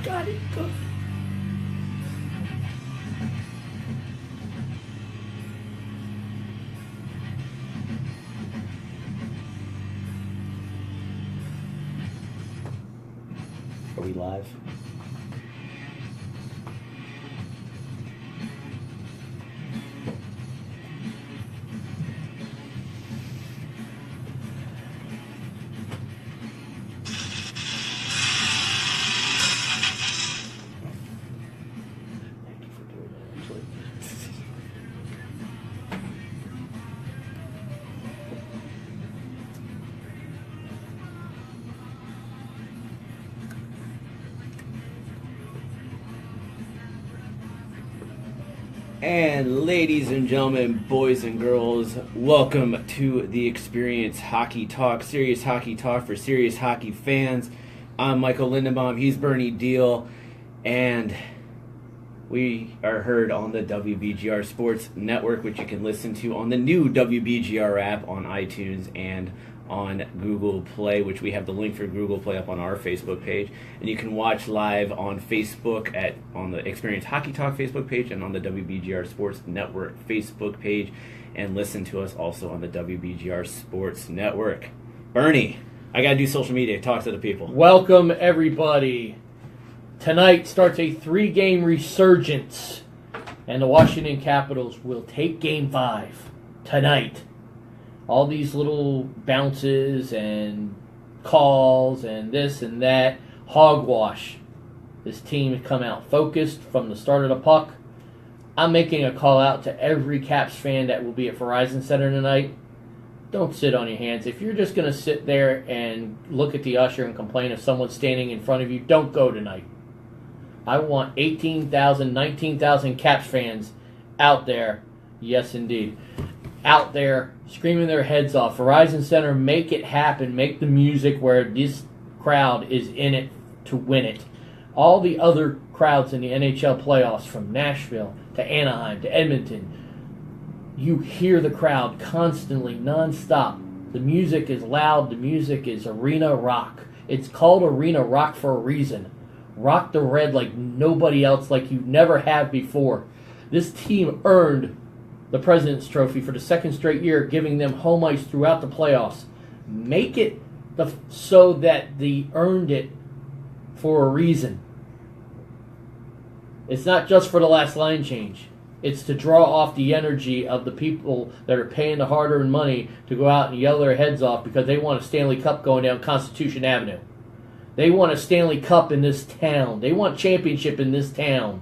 Got it. Go. Are we live? And ladies and gentlemen, boys and girls, welcome to the Experience Hockey Talk, serious hockey talk for serious hockey fans. I'm Michael Lindenbaum, he's Bernie Deal, and we are heard on the WBGR Sports Network, which you can listen to on the new WBGR app on iTunes and on Google Play, which we have the link for Google Play up on our Facebook page. And you can watch live on Facebook on the Experience Hockey Talk Facebook page and on the WBGR Sports Network Facebook page, and listen to us also on the WBGR Sports Network. Bernie, I got to do social media. Talk to the people. Welcome, everybody. Tonight starts a 3-game resurgence, and the Washington Capitals will take Game 5 tonight. All these little bounces and calls and this and that, hogwash. This team has come out focused from the start of the puck. I'm making a call out to every Caps fan that will be at Verizon Center tonight. Don't sit on your hands. If you're just going to sit there and look at the usher and complain if someone's standing in front of you, don't go tonight. I want 18,000, 19,000 Caps fans out there, yes indeed, out there screaming their heads off. Verizon Center, make it happen. Make the music where this crowd is in it to win it. All the other crowds in the NHL playoffs, from Nashville to Anaheim to Edmonton, you hear the crowd constantly, nonstop. The music is loud. The music is arena rock. It's called arena rock for a reason. Rock the red like nobody else, like you never have before. This team earned the President's Trophy for the second straight year, giving them home ice throughout the playoffs. Make it so that they earned it for a reason. It's not just for the last line change. It's to draw off the energy of the people that are paying the hard-earned money to go out and yell their heads off because they want a Stanley Cup going down Constitution Avenue. They want a Stanley Cup in this town. They want championship in this town.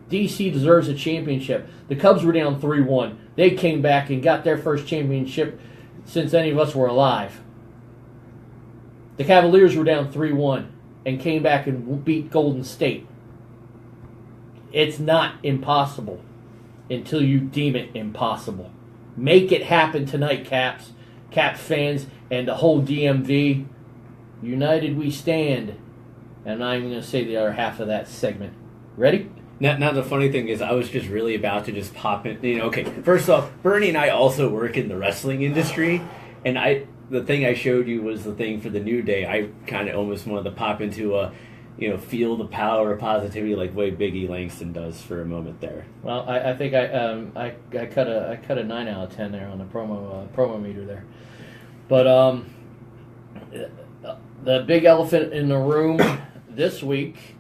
DC deserves a championship. The Cubs were down 3-1. They came back and got their first championship since any of us were alive. The Cavaliers were down 3-1 and came back and beat Golden State. It's not impossible until you deem it impossible. Make it happen tonight, Caps fans, and the whole DMV. United we stand. And I'm not even going to say the other half of that segment. Ready? Now the funny thing is, I was just really about to just pop in. Okay, first off, Bernie and I also work in the wrestling industry, and the thing I showed you was the thing for the New Day. I kind of almost wanted to pop into feel the power of positivity like way Biggie Langston does for a moment there. Well, I think I cut a 9 out of 10 there on the promo meter there, but the big elephant in the room this week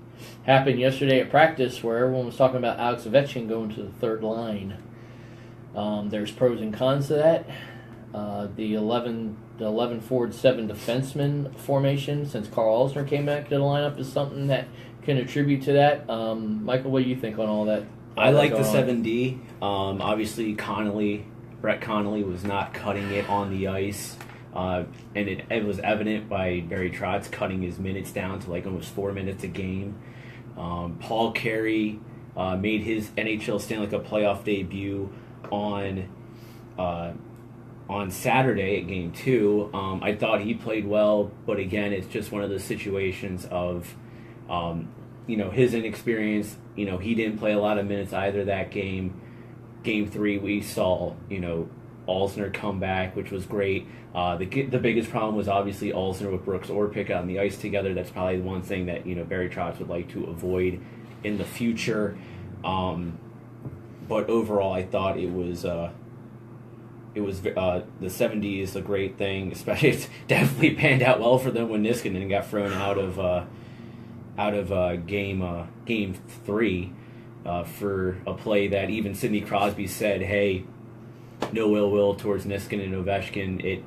happened yesterday at practice, where everyone was talking about Alex Ovechkin going to the third line. There's pros and cons to that. The 11 forward, 7 defenseman formation since Carl Alsner came back to the lineup is something that can attribute to that. Michael, what do you think on all that? I like the 7D. Obviously, Brett Connolly was not cutting it on the ice. And it was evident by Barry Trotz cutting his minutes down to like almost 4 minutes a game. Paul Carey made his NHL Stanley Cup playoff debut on Saturday at Game 2. I thought he played well, but again, it's just one of those situations of, his inexperience. He didn't play a lot of minutes either that game. Game 3, we saw, Alsner come back, which was great. The biggest problem was obviously Alsner with Brooks Orpik on the ice together. That's probably the one thing that Barry Trotz would like to avoid in the future. But overall, I thought it was the 70s a great thing. Especially, it's definitely panned out well for them when Niskanen got thrown out of game 3 for a play that even Sidney Crosby said, "Hey, no ill will towards Niskanen and Ovechkin.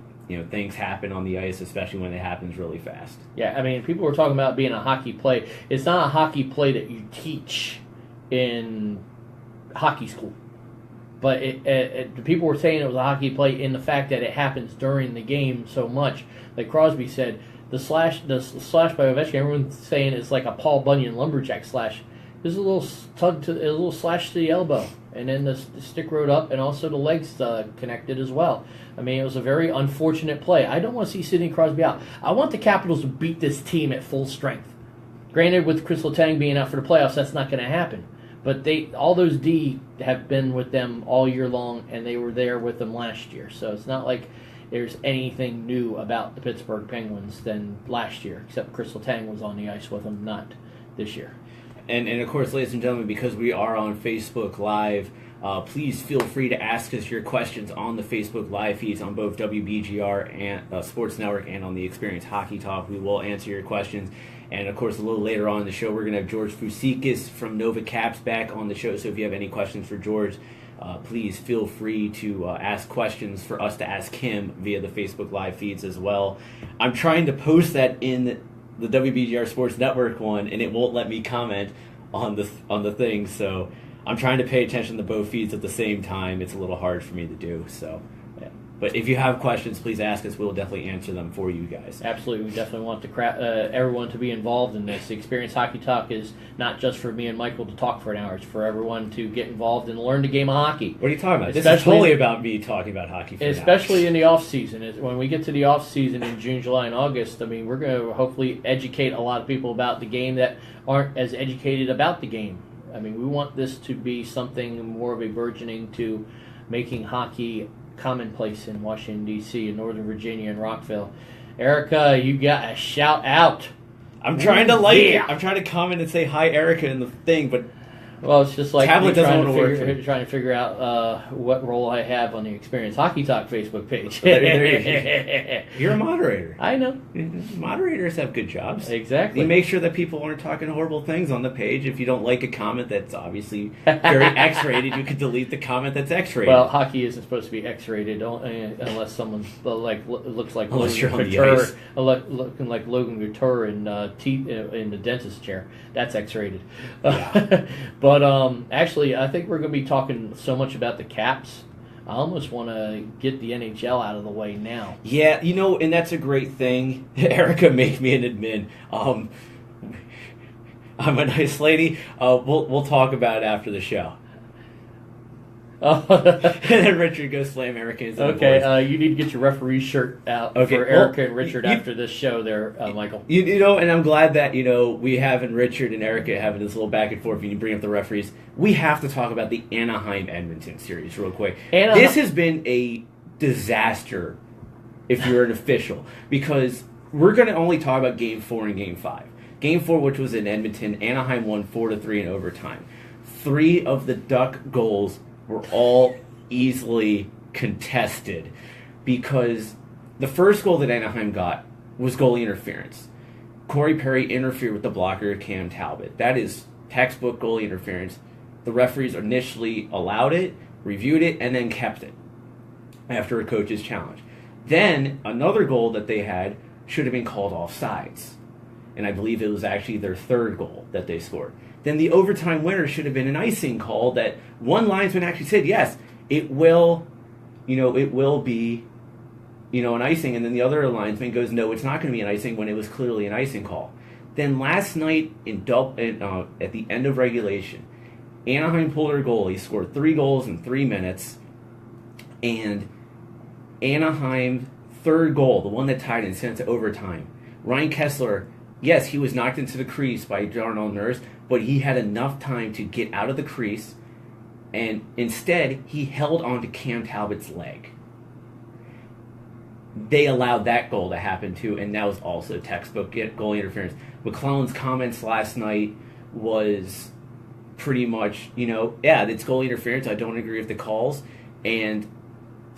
Things happen on the ice, especially when it happens really fast." Yeah, I mean, people were talking about being a hockey play. It's not a hockey play that you teach in hockey school. But people were saying it was a hockey play in the fact that it happens during the game so much. Like Crosby said, the slash by Ovechkin, everyone's saying it's like a Paul Bunyan lumberjack slash. There's a little slash to the elbow, and then the stick rode up, and also the legs connected as well. I mean, it was a very unfortunate play. I don't want to see Sidney Crosby out. I want the Capitals to beat this team at full strength. Granted, with Chris Letang being out for the playoffs, that's not going to happen. But all those D have been with them all year long, and they were there with them last year. So it's not like there's anything new about the Pittsburgh Penguins than last year, except Chris Letang was on the ice with them, not this year. And of course, ladies and gentlemen, because we are on Facebook Live, please feel free to ask us your questions on the Facebook Live feeds on both WBGR and Sports Network and on the Experience Hockey Talk. We will answer your questions. And, of course, a little later on in the show, we're going to have George Fusikis from Nova Caps back on the show. So if you have any questions for George, please feel free to ask questions for us to ask him via the Facebook Live feeds as well. I'm trying to post that in the WBGR Sports Network one, and it won't let me comment on the thing. So I'm trying to pay attention to both feeds at the same time. It's a little hard for me to do. So, yeah. But if you have questions, please ask us. We'll definitely answer them for you guys. Absolutely. We definitely want everyone to be involved in this. The Experience Hockey Talk is not just for me and Michael to talk for an hour. It's for everyone to get involved and learn the game of hockey. What are you talking about? This is totally about me talking about hockey for especially in the off-season. When we get to the off-season in June, July, and August, I mean, we're going to hopefully educate a lot of people about the game that aren't as educated about the game. I mean, we want this to be something more of a burgeoning to making hockey commonplace in Washington, D.C., and Northern Virginia, and Rockville. Erica, you got a shout out. I'm trying to I'm trying to comment and say hi, Erica, in the thing, but well, it's just like tablet doesn't want to work. Trying to figure out what role I have on the Experience Hockey Talk Facebook page. You're a moderator. I know. Moderators have good jobs. Exactly. You make sure that people aren't talking horrible things on the page. If you don't like a comment that's obviously very X-rated, you can delete the comment that's X-rated. Well, hockey isn't supposed to be X-rated unless someone's looks like unless Logan Couture, looking like Logan Couture in the dentist chair. That's X-rated. Yeah. But actually, I think we're going to be talking so much about the Caps. I almost want to get the NHL out of the way now. Yeah, and that's a great thing. Erica made me an admin. I'm a nice lady. We'll talk about it after the show. And then Richard goes slam Erica into the Okay, you need to get your referee shirt out for Erica and Richard after this show there, Michael. And I'm glad that, we having Richard and Erica having this little back and forth, and you bring up the referees. We have to talk about the Anaheim-Edmonton series real quick. This has been a disaster if you're an official, because we're going to only talk about Game 4 and Game 5. Game 4, which was in Edmonton, Anaheim won 4-3 in overtime. 3 of the Duck goals were all easily contested because the first goal that Anaheim got was goalie interference. Corey Perry interfered with the blocker of Cam Talbot. That is textbook goalie interference. The referees initially allowed it, reviewed it, and then kept it after a coach's challenge. Then another goal that they had should have been called offsides. And I believe it was actually their third goal that they scored. Then the overtime winner should have been an icing call that one linesman actually said, yes, it will be, an icing. And then the other linesman goes, no, it's not going to be an icing when it was clearly an icing call. Then last night at the end of regulation, Anaheim pulled their goalie, scored 3 goals in 3 minutes, and Anaheim third goal, the one that tied and sent it to overtime, Ryan Kessler, yes, he was knocked into the crease by Darnell Nurse, but he had enough time to get out of the crease, and instead he held on to Cam Talbot's leg. they allowed that goal to happen too, and that was also textbook goal interference. McClellan's comments last night was pretty much, yeah, it's goal interference. I don't agree with the calls, and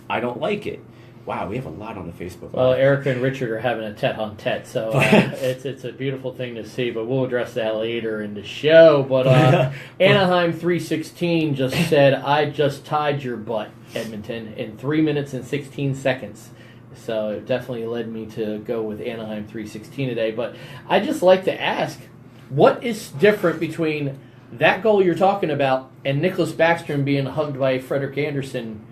I don't like it. Wow, we have a lot on the Facebook Live. Well, Erica and Richard are having a tete-on-tete, so it's a beautiful thing to see, but we'll address that later in the show. But Anaheim 316 just said, I just tied your butt, Edmonton, in 3 minutes and 16 seconds. So it definitely led me to go with Anaheim 316 today. But I just like to ask, what is different between that goal you're talking about and Nicholas Backstrom being hugged by Frederik Andersen?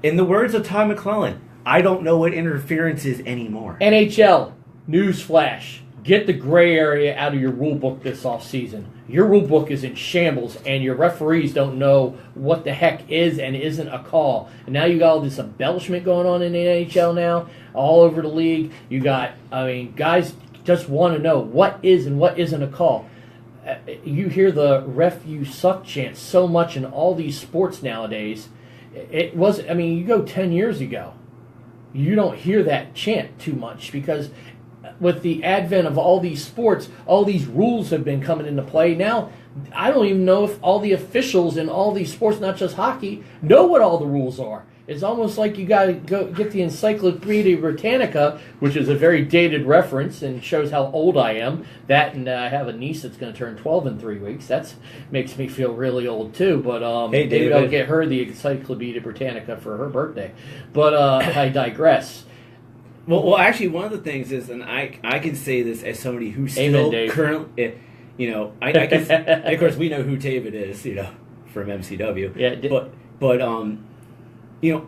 In the words of Todd McClellan, I don't know what interference is anymore. NHL, newsflash, get the gray area out of your rule book this offseason. Your rule book is in shambles, and your referees don't know what the heck is and isn't a call. And now you got all this embellishment going on in the NHL now, all over the league. You got, guys just want to know what is and what isn't a call. You hear the ref you suck chant so much in all these sports nowadays. It was, you go 10 years ago, you don't hear that chant too much because with the advent of all these sports, all these rules have been coming into play. Now, I don't even know if all the officials in all these sports, not just hockey, know what all the rules are. It's almost like you got to go get the Encyclopedia Britannica, which is a very dated reference and shows how old I am. That, and I have a niece that's going to turn 12 in 3 weeks. That makes me feel really old too. But hey, maybe I'll get her the Encyclopedia Britannica for her birthday. But I digress. Well, actually, one of the things is, and I can say this as somebody who still currently, I can, of course, we know who David is, from MCW. Yeah. But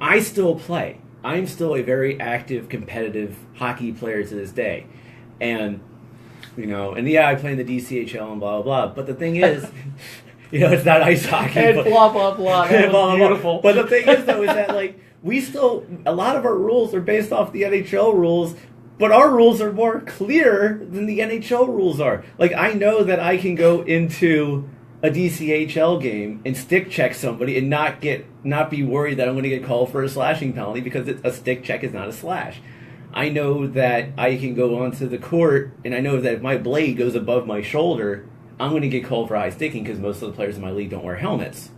I still play. I'm still a very active, competitive hockey player to this day. And, I play in the DCHL and blah, blah, blah. But the thing is, it's not ice hockey. And blah, blah, blah. That was beautiful. But the thing is, though, is that, we still, a lot of our rules are based off the NHL rules, but our rules are more clear than the NHL rules are. I know that I can go into a DCHL game and stick check somebody and not be worried that I'm going to get called for a slashing penalty because a stick check is not a slash. I know that I can go onto the court and I know that if my blade goes above my shoulder, I'm going to get called for high sticking because most of the players in my league don't wear helmets.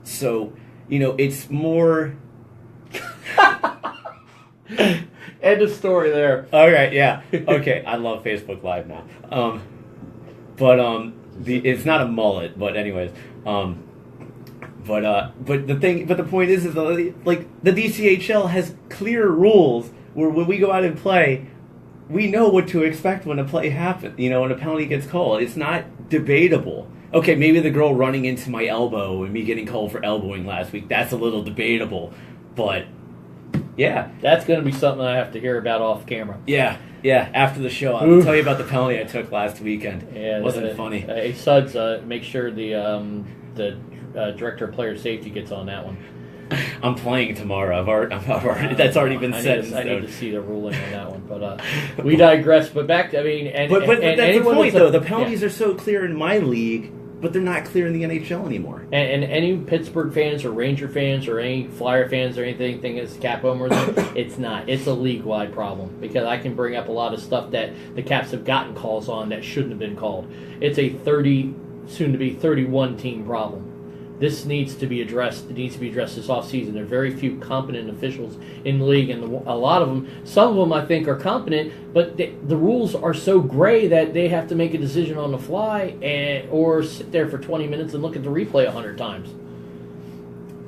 So, it's more... End of story there. All right, yeah. Okay, I love Facebook Live now. It's not a mullet, but anyways. But the point is the DCHL has clear rules where when we go out and play, we know what to expect when a play happens. When a penalty gets called, it's not debatable. Okay, maybe the girl running into my elbow and me getting called for elbowing last week, that's a little debatable, but yeah. That's going to be something I have to hear about off camera. Yeah, after the show. I'll tell you about the penalty I took last weekend. Yeah, it wasn't funny. Hey, Suds, make sure the director of player safety gets on that one. I'm playing tomorrow. I've already that's already been set in stone. I need to see the ruling on that one. But we digress. But back to, but that's the point, though. The penalties are so clear in my league, but they're not clear in the NHL anymore. And any Pittsburgh fans or Ranger fans or any Flyer fans or anything as Cap owners, it's not. It's a league-wide problem because I can bring up a lot of stuff that the Caps have gotten calls on that shouldn't have been called. It's a 30, soon-to-be 31-team problem. This needs to be addressed. It needs to be addressed this offseason. There are very few competent officials in the league, and a lot of them, some of them I think are competent, but the rules are so gray that they have to make a decision on the fly or sit there for 20 minutes and look at the replay 100 times.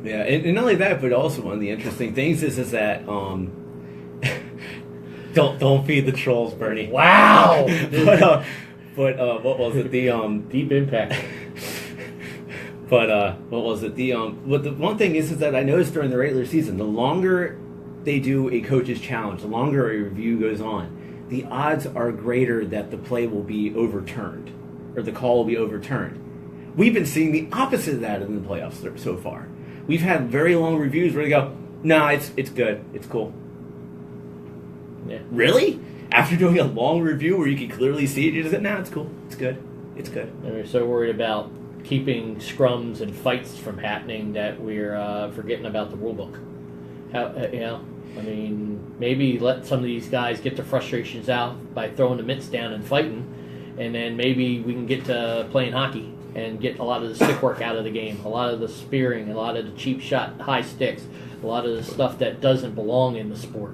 Yeah, and not only that, but also one of the interesting things is that don't feed the trolls, Bernie. Wow. but what was it? The Deep Impact. But what was it? The one thing is that I noticed during the regular season, the longer they do a coach's challenge, the longer a review goes on, the odds are greater that the play will be overturned or the call will be overturned. We've been seeing the opposite of that in the playoffs so far. We've had very long reviews where they go, "Nah, it's good, it's cool." Yeah. Really? After doing a long review where you can clearly see it, you just say, "Nah, it's cool, it's good, it's good." And we're so worried about keeping scrums and fights from happening that we're forgetting about the rule book. I mean, maybe let some of these guys get their frustrations out by throwing the mitts down and fighting, and then maybe we can get to playing hockey and get a lot of the stick work out of the game, a lot of the spearing, a lot of the cheap shot high sticks, a lot of the stuff that doesn't belong in the sport.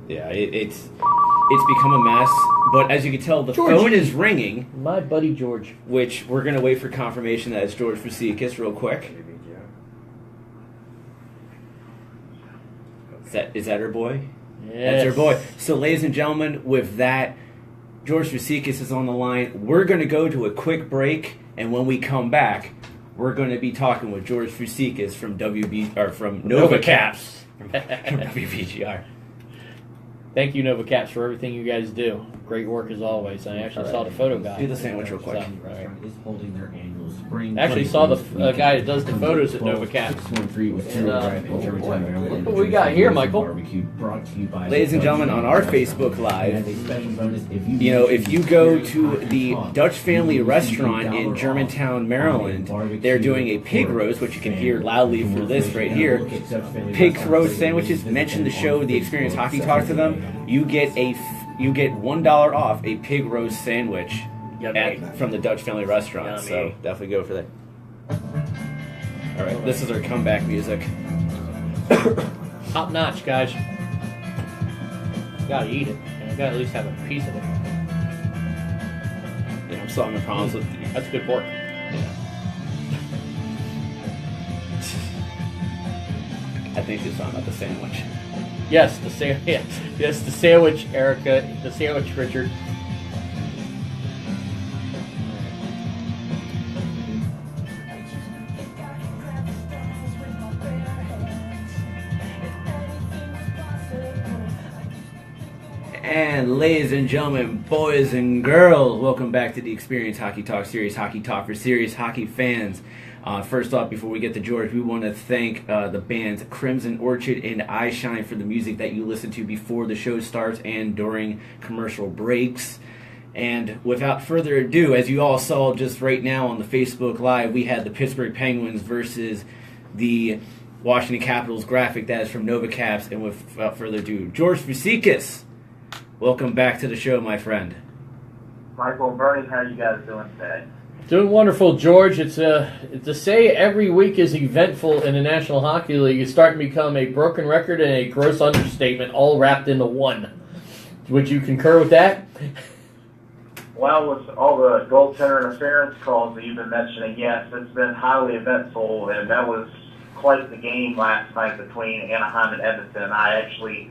Yeah, it's become a mess. But as you can tell, the phone is ringing. My buddy George. Which we're going to wait for confirmation that it's George Fusikis real quick. Is that her boy? Yes. That's her boy. So, ladies and gentlemen, with that, George Fusikis is on the line. We're going to go to a quick break, and when we come back, we're going to be talking with George Fusikis from Nova Caps from WBGR. Thank you, Nova Caps, for everything you guys do. Great work as always. I actually saw the photo guy. Do the sandwich real quick. Is holding their annual spring. Actually saw the guy that does the photos at Nova Caps. Look what we got here, Michael. Ladies and gentlemen, on our Facebook Live, if you go to the Dutch Family Restaurant in Germantown, Maryland, they're doing a pig roast, which you can hear loudly for this right here. Pig roast sandwiches. Mention the show, The Experience Hockey Talk to them. You get $1 off a pig roast sandwich from the Dutch Family Restaurant. Yummy. So definitely go for that. All right, this is our comeback music. Top notch, guys. Gotta eat it. And I gotta at least have a piece of it. Yeah, I'm still having problems with That's good pork. I think she's talking about the sandwich. Yes, the sandwich, Erica. The sandwich, Richard. And ladies and gentlemen, boys and girls, welcome back to the Experience Hockey Talk, Serious Hockey Talk for serious hockey fans. First off, before we get to George, we want to thank the bands Crimson Orchid and I Shine for the music that you listen to before the show starts and during commercial breaks. And without further ado, as you all saw just right now on the Facebook Live, we had the Pittsburgh Penguins versus the Washington Capitals graphic that is from Nova Caps. And without further ado, George Fusikis, welcome back to the show, my friend. Michael and Bernie, how are you guys doing today? Doing wonderful, George. It's to say every week is eventful in the National Hockey League is starting to become a broken record and a gross understatement, all wrapped into one. Would you concur with that? Well, with all the goaltender interference calls that you've been mentioning, yes, it's been highly eventful, and that was quite the game last night between Anaheim and Edmonton. I actually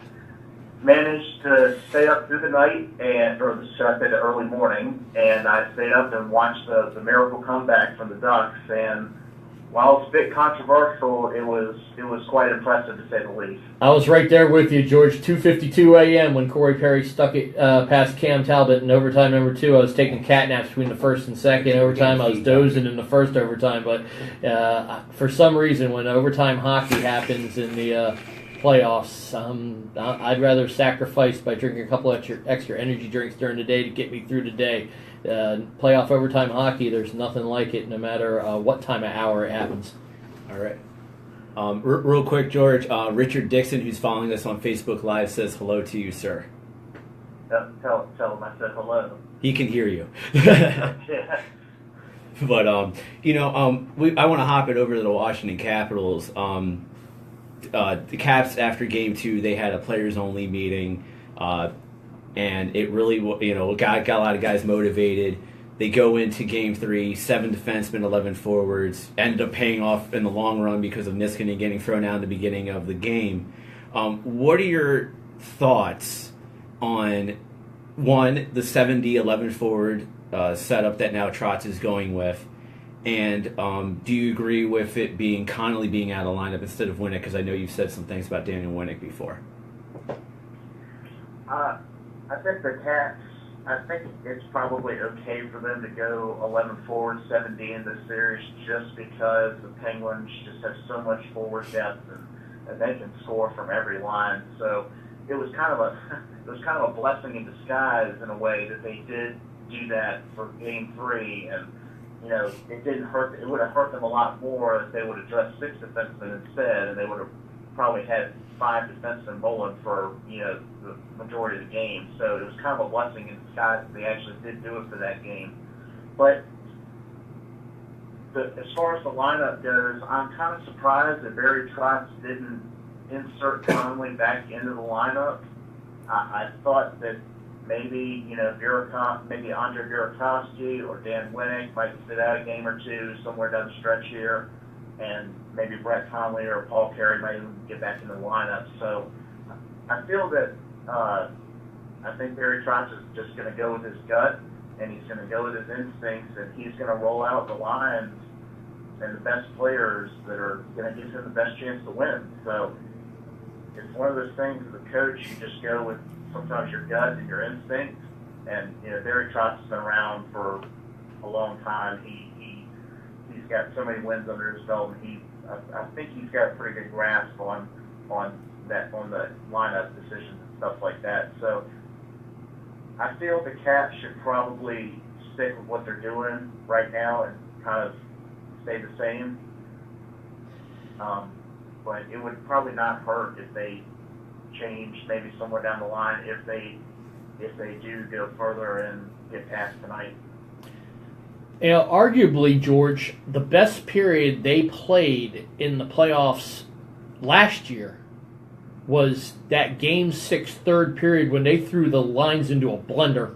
managed to stay up through the night, or should I say the early morning, and I stayed up and watched the miracle comeback from the Ducks. And while it's a bit controversial, it was quite impressive to say the least. I was right there with you, George. 2:52 a.m. when Corey Perry stuck it past Cam Talbot in overtime number 2. I was taking cat naps between the first and second overtime. I was dozing in the first overtime, but for some reason, when overtime hockey happens in the playoffs, I'd rather sacrifice by drinking a couple extra energy drinks during the day to get me through the day. Playoff overtime hockey, there's nothing like it, no matter what time of hour it happens. All right. Real quick, George, Richard Dixon, who's following us on Facebook Live, says hello to you, sir. Tell him I said hello. He can hear you. Yeah. But, I want to hop it over to the Washington Capitals. The Caps, after Game 2, they had a players-only meeting, and it really, got a lot of guys motivated. They go into Game 3, 7 defensemen, 11 forwards, ended up paying off in the long run because of Niskanen getting thrown out in the beginning of the game. What are your thoughts on, one, the 7D, 11 forward setup that now Trotz is going with? And do you agree with it being Connolly being out of lineup instead of Winnick? Because I know you've said some things about Daniel Winnick before. I think the Cats, I think it's probably okay for them to go 11 forward, 7D in this series just because the Penguins just have so much forward depth and they can score from every line. So it was kind of a blessing in disguise in a way that they did do that for Game 3, and it didn't hurt. It would have hurt them a lot more if they would have dressed 6 defensemen instead, and they would have probably had 5 defensemen bowling for, the majority of the game. So it was kind of a blessing in disguise that they actually did do it for that game. But as far as the lineup goes, I'm kind of surprised that Barry Trotz didn't insert Conley back into the lineup. I thought that maybe, maybe Andre Burakovsky or Dan Winnick might sit out a game or two somewhere down the stretch here, and maybe Brett Conley or Paul Carey might even get back into the lineup. So I feel that I think Barry Trotz is just going to go with his gut, and he's going to go with his instincts, and he's going to roll out the lines and the best players that are going to give him the best chance to win. So it's one of those things as a coach, you just go with sometimes your gut and your instincts. And Barry Trotz has been around for a long time. He's got so many wins under his belt, and I think he's got a pretty good grasp on the lineup decisions and stuff like that. So I feel the Cats should probably stick with what they're doing right now and kind of stay the same. But it would probably not hurt if they change maybe somewhere down the line if they do go further and get past tonight. Arguably, George, the best period they played in the playoffs last year was that Game 6 third period when they threw the lines into a blender,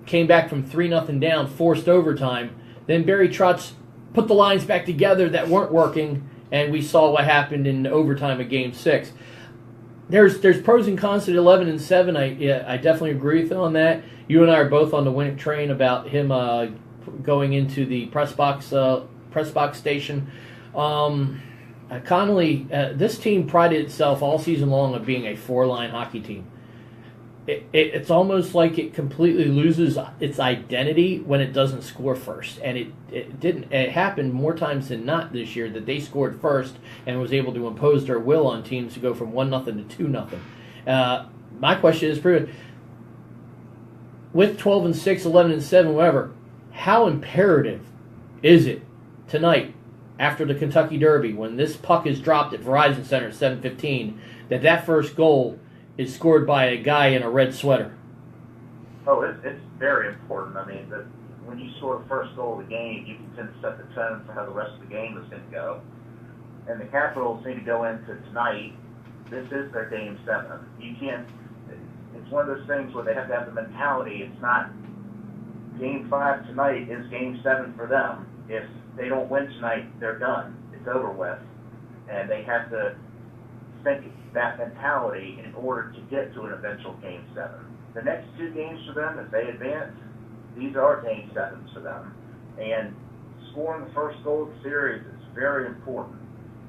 came back from 3-0 down, forced overtime. Then Barry Trotz put the lines back together that weren't working, and we saw what happened in overtime of Game 6. There's pros and cons to the 11-7. I definitely agree with you on that. You and I are both on the Winnick train about him going into the press box station. Connolly, this team prided itself all season long of being a 4-line hockey team. It's almost like it completely loses its identity when it doesn't score first, and it didn't. It happened more times than not this year that they scored first and was able to impose their will on teams to go from 1-0 to 2-0. My question is, with 12-6, 11-7, whatever, how imperative is it tonight after the Kentucky Derby when this puck is dropped at Verizon Center at 7:15 that first goal is scored by a guy in a red sweater? Oh, it's very important. I mean, when you score the first goal of the game, you can tend to set the tone for how the rest of the game is going to go. And the Capitals need to go into tonight. This is their Game 7. You can't. It's one of those things where they have to have the mentality. It's not Game 5 tonight is Game 7 for them. If they don't win tonight, they're done. It's over with. And they have to think that mentality in order to get to an eventual Game 7. The next 2 games for them, if they advance, these are Game 7s for them. And scoring the first goal of the series is very important.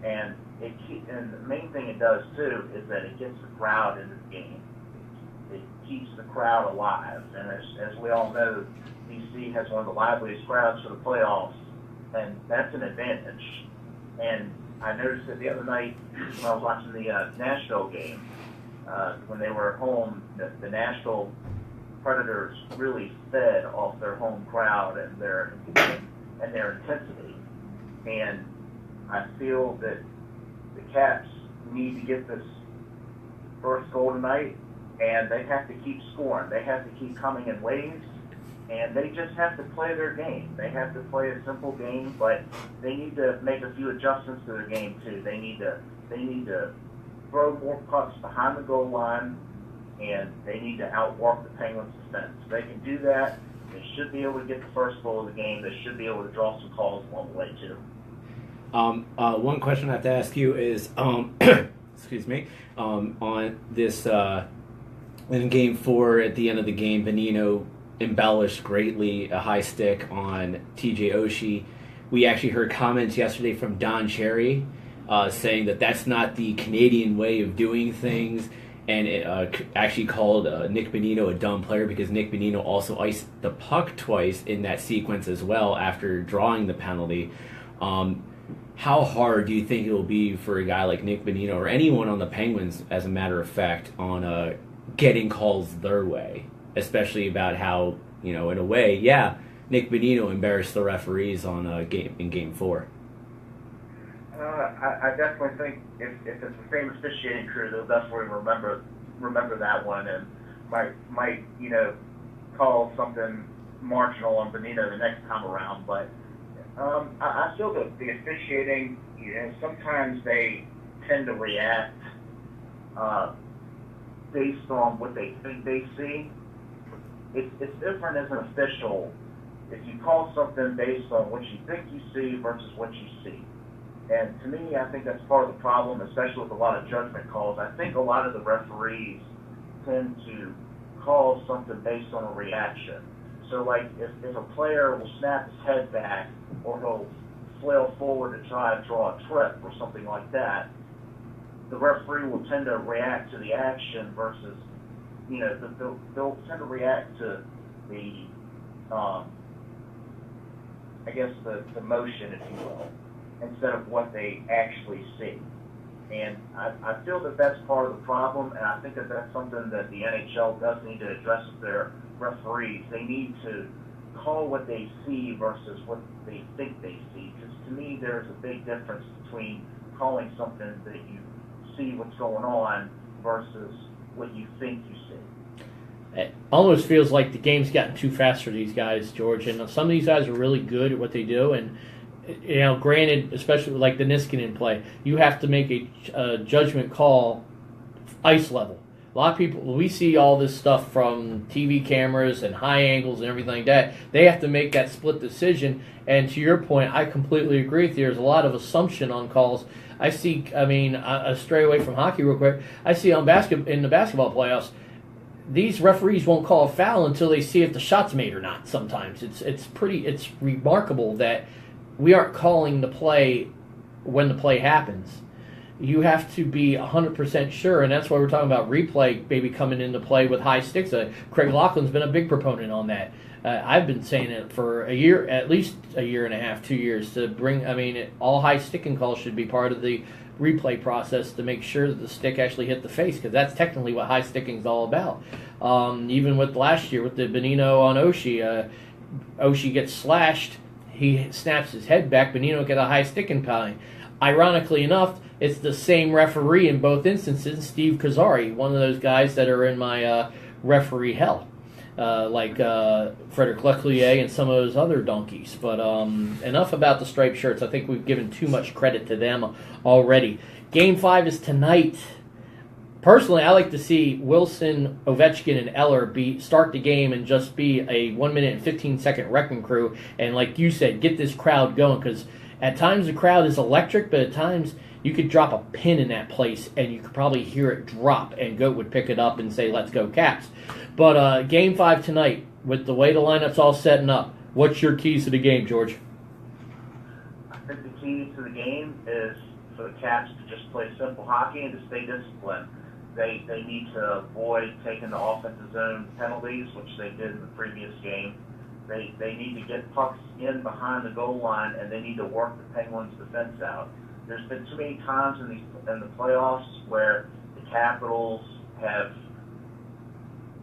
And the main thing it does, too, is that it gets the crowd into the game. It keeps the crowd alive. And as we all know, DC has one of the liveliest crowds for the playoffs, and that's an advantage. And I noticed that the other night when I was watching the Nashville game, when they were at home, the Nashville Predators really fed off their home crowd and their intensity. And I feel that the Caps need to get this first goal tonight, and they have to keep scoring. They have to keep coming in waves. And they just have to play their game. They have to play a simple game, but they need to make a few adjustments to their game too. They need to throw more pucks behind the goal line, and they need to outwork the Penguins' defense. If they can do that, they should be able to get the first goal of the game. They should be able to draw some calls along the way too. One question I have to ask you is, excuse me, on this in Game 4 at the end of the game, Bonino embellished greatly a high stick on TJ Oshie. We actually heard comments yesterday from Don Cherry saying that that's not the Canadian way of doing things, and it actually called Nick Bonino a dumb player because Nick Bonino also iced the puck twice in that sequence as well after drawing the penalty. How hard do you think it will be for a guy like Nick Bonino or anyone on the Penguins, as a matter of fact, on getting calls their way? Especially about how, in a way, Nick Bonino embarrassed the referees in Game 4. I definitely think if it's the same officiating crew, they'll definitely remember that one and might call something marginal on Benito the next time around. But I feel that the officiating, sometimes they tend to react based on what they think they see. It's different as an official if you call something based on what you think you see versus what you see. And to me, I think that's part of the problem, especially with a lot of judgment calls. I think a lot of the referees tend to call something based on a reaction. So, like, if a player will snap his head back or he'll flail forward to try to draw a trip or something like that, the referee will tend to react to the action versus, they'll tend to react to the, the motion, if you will, instead of what they actually see. And I feel that that's part of the problem, and I think that that's something that the NHL does need to address with their referees. They need to call what they see versus what they think they see, because to me there's a big difference between calling something that you see what's going on versus what you think you see. It almost feels like the game's gotten too fast for these guys, George, and some of these guys are really good at what they do, and granted, especially like the Niskanen play, you have to make a judgment call ice level. A lot of people, we see all this stuff from TV cameras and high angles and everything like that. They have to make that split decision. And to your point, I completely agree with you. There's a lot of assumption on calls. I stray away from hockey real quick. I see in the basketball playoffs, these referees won't call a foul until they see if the shot's made or not. Sometimes it's remarkable that we aren't calling the play when the play happens. You have to be 100% sure, and that's why we're talking about replay maybe coming into play with high sticks. Craig Laughlin's been a big proponent on that. I've been saying it for a year, at least a year and a half, 2 years, to bring, all high sticking calls should be part of the replay process to make sure that the stick actually hit the face, because that's technically what high sticking is all about. Even with last year, with the Bonino on Oshie, Oshie gets slashed, he snaps his head back, Bonino get a high sticking penalty. Ironically enough, it's the same referee in both instances, Steve Kazari, one of those guys that are in my referee hell, like Frederick Leclerc and some of those other donkeys. But enough about the striped shirts. I think we've given too much credit to them already. Game 5 is tonight. Personally, I like to see Wilson, Ovechkin, and Eller start the game and just be a 1 minute and 15-second wrecking crew. And like you said, get this crowd going, because at times the crowd is electric, but at times you could drop a pin in that place and you could probably hear it drop, and Goat would pick it up and say, "Let's go Caps." But Game 5 tonight, with the way the lineup's all setting up, what's your keys to the game, George? I think the key to the game is for the Caps to just play simple hockey and to stay disciplined. They need to avoid taking the offensive zone penalties, which they did in the previous game. They need to get pucks in behind the goal line, and they need to work the Penguins' defense out. There's been too many times in the playoffs where the Capitals have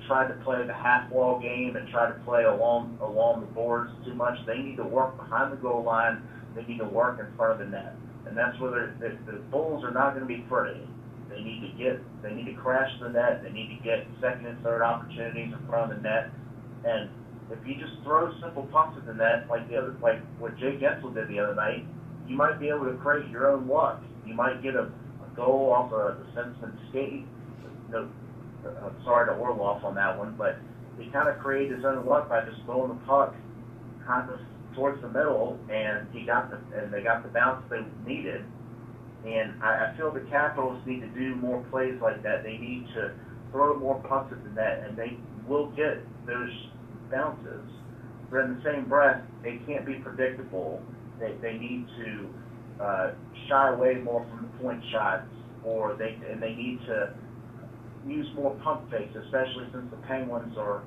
tried to play the half-wall game and tried to play along the boards too much. They need to work behind the goal line. They need to work in front of the net, and that's where the Bulls are not going to be pretty. They need to crash the net. They need to get second and third opportunities in front of the net, and if you just throw simple pucks at the net like what Jake Gensel did the other night, you might be able to create your own luck. You might get a goal off a defenseman's skate. No, sorry to Orlov on that one, but he kind of created his own luck by just throwing the puck kind of towards the middle, and they got the bounce they needed. And I feel the Capitals need to do more plays like that. They need to throw more pucks at the net, and they will get those bounces. But in the same breath, they can't be predictable. They need to shy away more from the point shots, or they need to use more pump fakes, especially since the Penguins are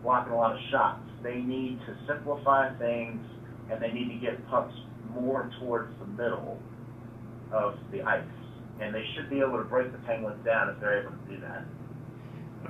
blocking a lot of shots. They need to simplify things, and they need to get pucks more towards the middle of the ice. And they should be able to break the Penguins down if they're able to do that.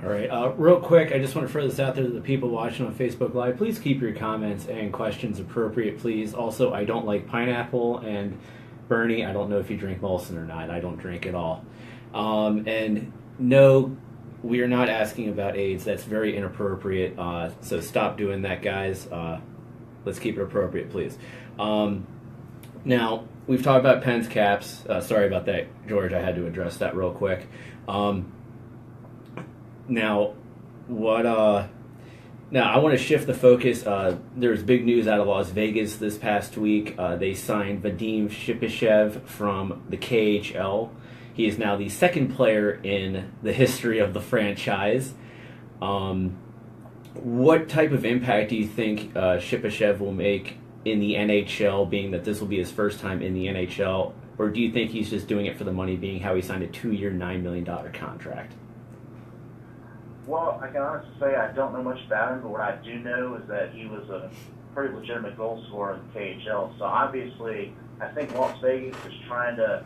All right, real quick, I just want to throw this out there to the people watching on Facebook Live. Please keep your comments and questions appropriate, please. Also, I don't like pineapple, and Bernie, I don't know if you drink Molson or not. I don't drink at all. And no, we are not asking about AIDS. That's very inappropriate. So stop doing that, guys. Let's keep it appropriate, please. Now, we've talked about Penn's caps. Sorry about that, George. I had to address that real quick. Now, I want to shift the focus. There's big news out of Las Vegas this past week. They signed Vadim Shipachyov from the KHL. He is now the second player in the history of the franchise. What type of impact do you think Shipachyov will make in the NHL, being that this will be his first time in the NHL? Or do you think he's just doing it for the money, being how he signed a 2-year, $9 million contract? Well, I can honestly say I don't know much about him, but what I do know is that he was a pretty legitimate goal scorer in the KHL. So obviously, I think Las Vegas is trying to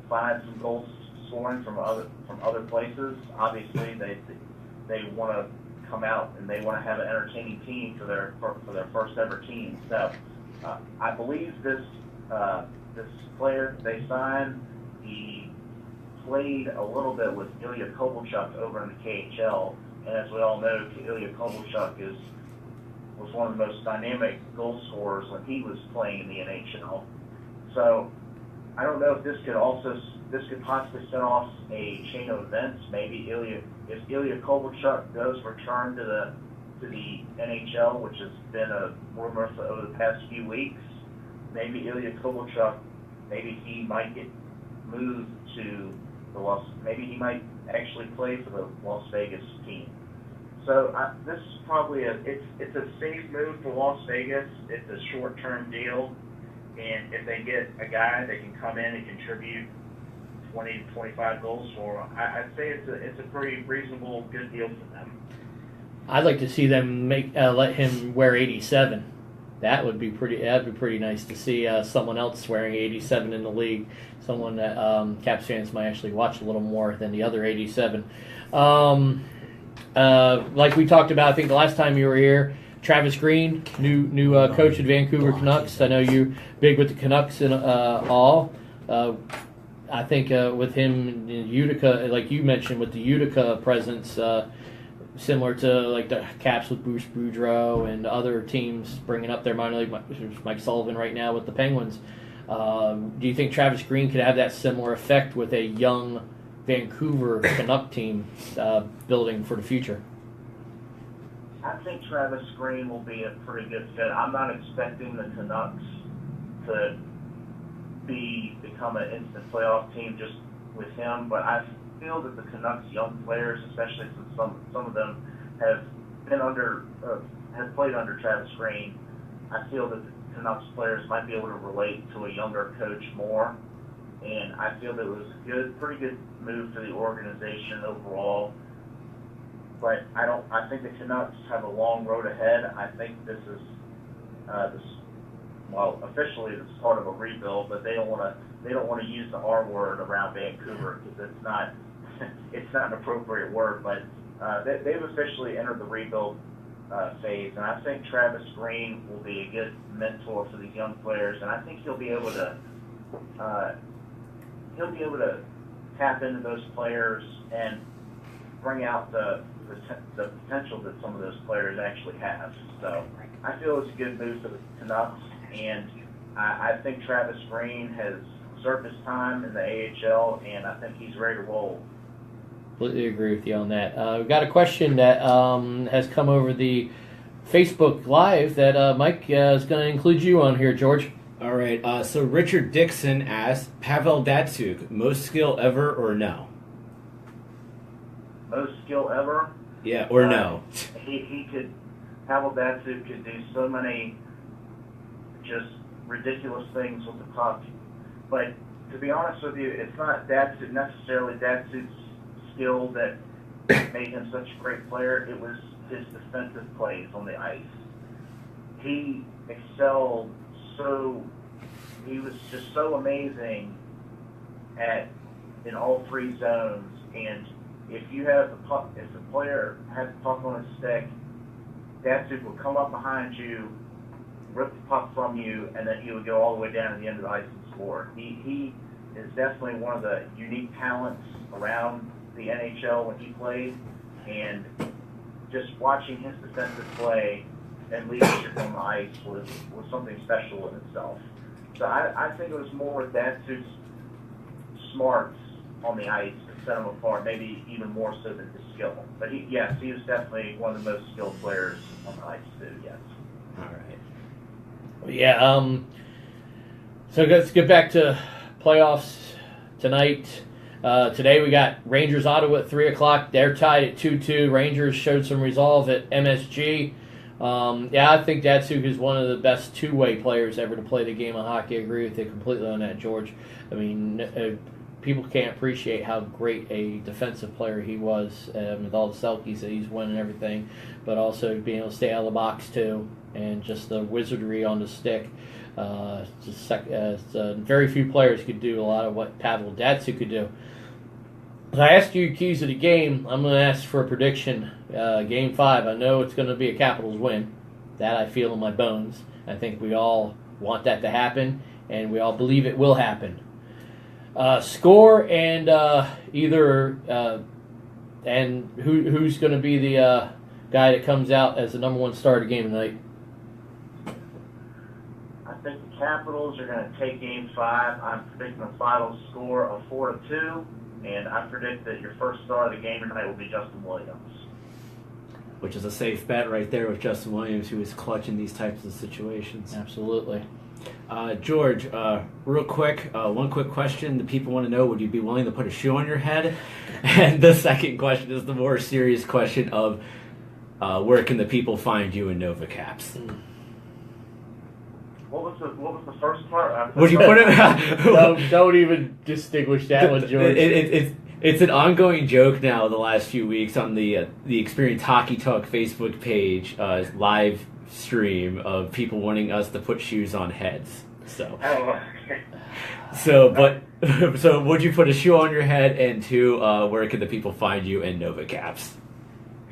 find some goal scoring from other places. Obviously, they want to come out and they want to have an entertaining team for their first ever team. So I believe this player they signed, he played a little bit with Ilya Kovalchuk over in the KHL, and as we all know, Ilya Kovalchuk was one of the most dynamic goal scorers when he was playing in the NHL. So I don't know if this could possibly set off a chain of events. Maybe if Ilya Kovalchuk does return to the NHL, which has been a rumor over the past few weeks, maybe Ilya Kovalchuk, maybe he might get moved to maybe he might actually play for the Las Vegas team. So this is probably it's a safe move for Las Vegas. It's a short-term deal, and if they get a guy that can come in and contribute 20 to 25 goals for them, I'd say it's a pretty reasonable, good deal for them. I'd like to see them let him wear 87. That'd be pretty nice to see someone else wearing 87 in the league. Someone that Caps fans might actually watch a little more than the other 87. Like we talked about, I think the last time you were here, Travis Green, new coach at Vancouver Canucks. I know you're big with the Canucks and all. I think with him in Utica, like you mentioned, with the Utica presence, similar to like the Caps with Bruce Boudreau and other teams bringing up their minor league, Mike Sullivan right now with the Penguins. Do you think Travis Green could have that similar effect with a young Vancouver Canuck team building for the future? I think Travis Green will be a pretty good fit. I'm not expecting the Canucks to become an instant playoff team just with him, but I feel that the Canucks young players, especially since some of them have played under Travis Green, I feel that the Canucks players might be able to relate to a younger coach more, and I feel that it was a pretty good move for the organization overall. But I think the Canucks have a long road ahead. I think this is officially the start of a rebuild, but they don't want to use the R word around Vancouver because it's not an appropriate word. But they've officially entered the rebuild phase, and I think Travis Green will be a good mentor for these young players, and I think he'll be able to tap into those players and bring out the potential that some of those players actually have. So I feel it's a good move for the Canucks, and I think Travis Green has served his time in the AHL, and I think he's ready to roll. Completely agree with you on that. We've got a question that has come over the Facebook Live that Mike is going to include you on here, George. All right. So Richard Dixon asked, Pavel Datsyuk, most skill ever or no? Most skill ever? Yeah, or no? Pavel Datsyuk could do so many just ridiculous things with the puck. But to be honest with you, it's not necessarily Datsuk's skill that made him such a great player. It was his defensive plays on the ice. He excelled he was just so amazing in all three zones. And if you have the puck, if the player has the puck on his stick, Datsuk will come up behind you, rip the puck from you, and then he would go all the way down to the end of the ice and sport. He is definitely one of the unique talents around the NHL when he played, and just watching his defensive play and leadership on the ice was something special in itself. So I think it was more Datsuk's smarts on the ice that set him apart, maybe even more so than his skill. But he was definitely one of the most skilled players on the ice too, yes. All right. Yeah, so let's get back to playoffs tonight. Today we got Rangers Ottawa at 3 o'clock. They're tied at 2-2. Rangers showed some resolve at MSG. I think Datsuk is one of the best two-way players ever to play the game of hockey. I agree with you completely on that, George. I mean, people can't appreciate how great a defensive player he was with all the Selkies that he's won and everything, but also being able to stay out of the box too, and just the wizardry on the stick. Very few players could do a lot of what Pavel Datsuk could do. I asked you keys of the game. I'm going to ask for a prediction. Game 5. I know it's going to be a Capitals win. That I feel in my bones. I think we all want that to happen, and we all believe it will happen. Score and and who's going to be the guy that comes out as the number one star of the game tonight? I think the Capitals are going to take Game 5. I'm predicting a final score of 4-2, and I predict that your first star of the game tonight will be Justin Williams. Which is a safe bet right there with Justin Williams, who is clutch in these types of situations. Absolutely. George, real quick, one quick question. The people want to know, would you be willing to put a shoe on your head? And the second question is the more serious question of where can the people find you in Nova Caps? What was the first part? Would you put it? don't even distinguish that one, George. It's an ongoing joke now the last few weeks on the Experience Hockey Talk Facebook page live stream of people wanting us to put shoes on heads. So, so would you put a shoe on your head? And two, where can the people find you in Nova Caps?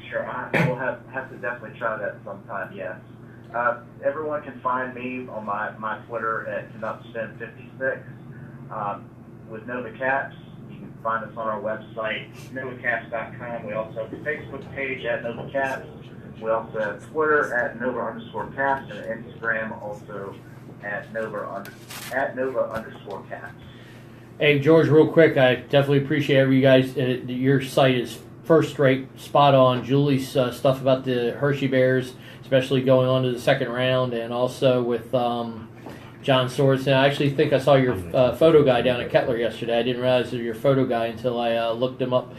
Sure, I will have to definitely try that sometime. Yes. Everyone can find me on my Twitter at CanuckStem56 with Nova Caps. You can find us on our website, NovaCaps.com. We also have a Facebook page at Nova Caps. We also have Twitter at Nova_Caps and Instagram also at Nova_Caps. Hey, George, real quick, I definitely appreciate you guys. Your site is first rate, spot on. Julie's stuff about the Hershey Bears, especially going on to the second round, and also with John Sorensen. I actually think I saw your photo guy down at Kettler yesterday. I didn't realize you were your photo guy until I looked up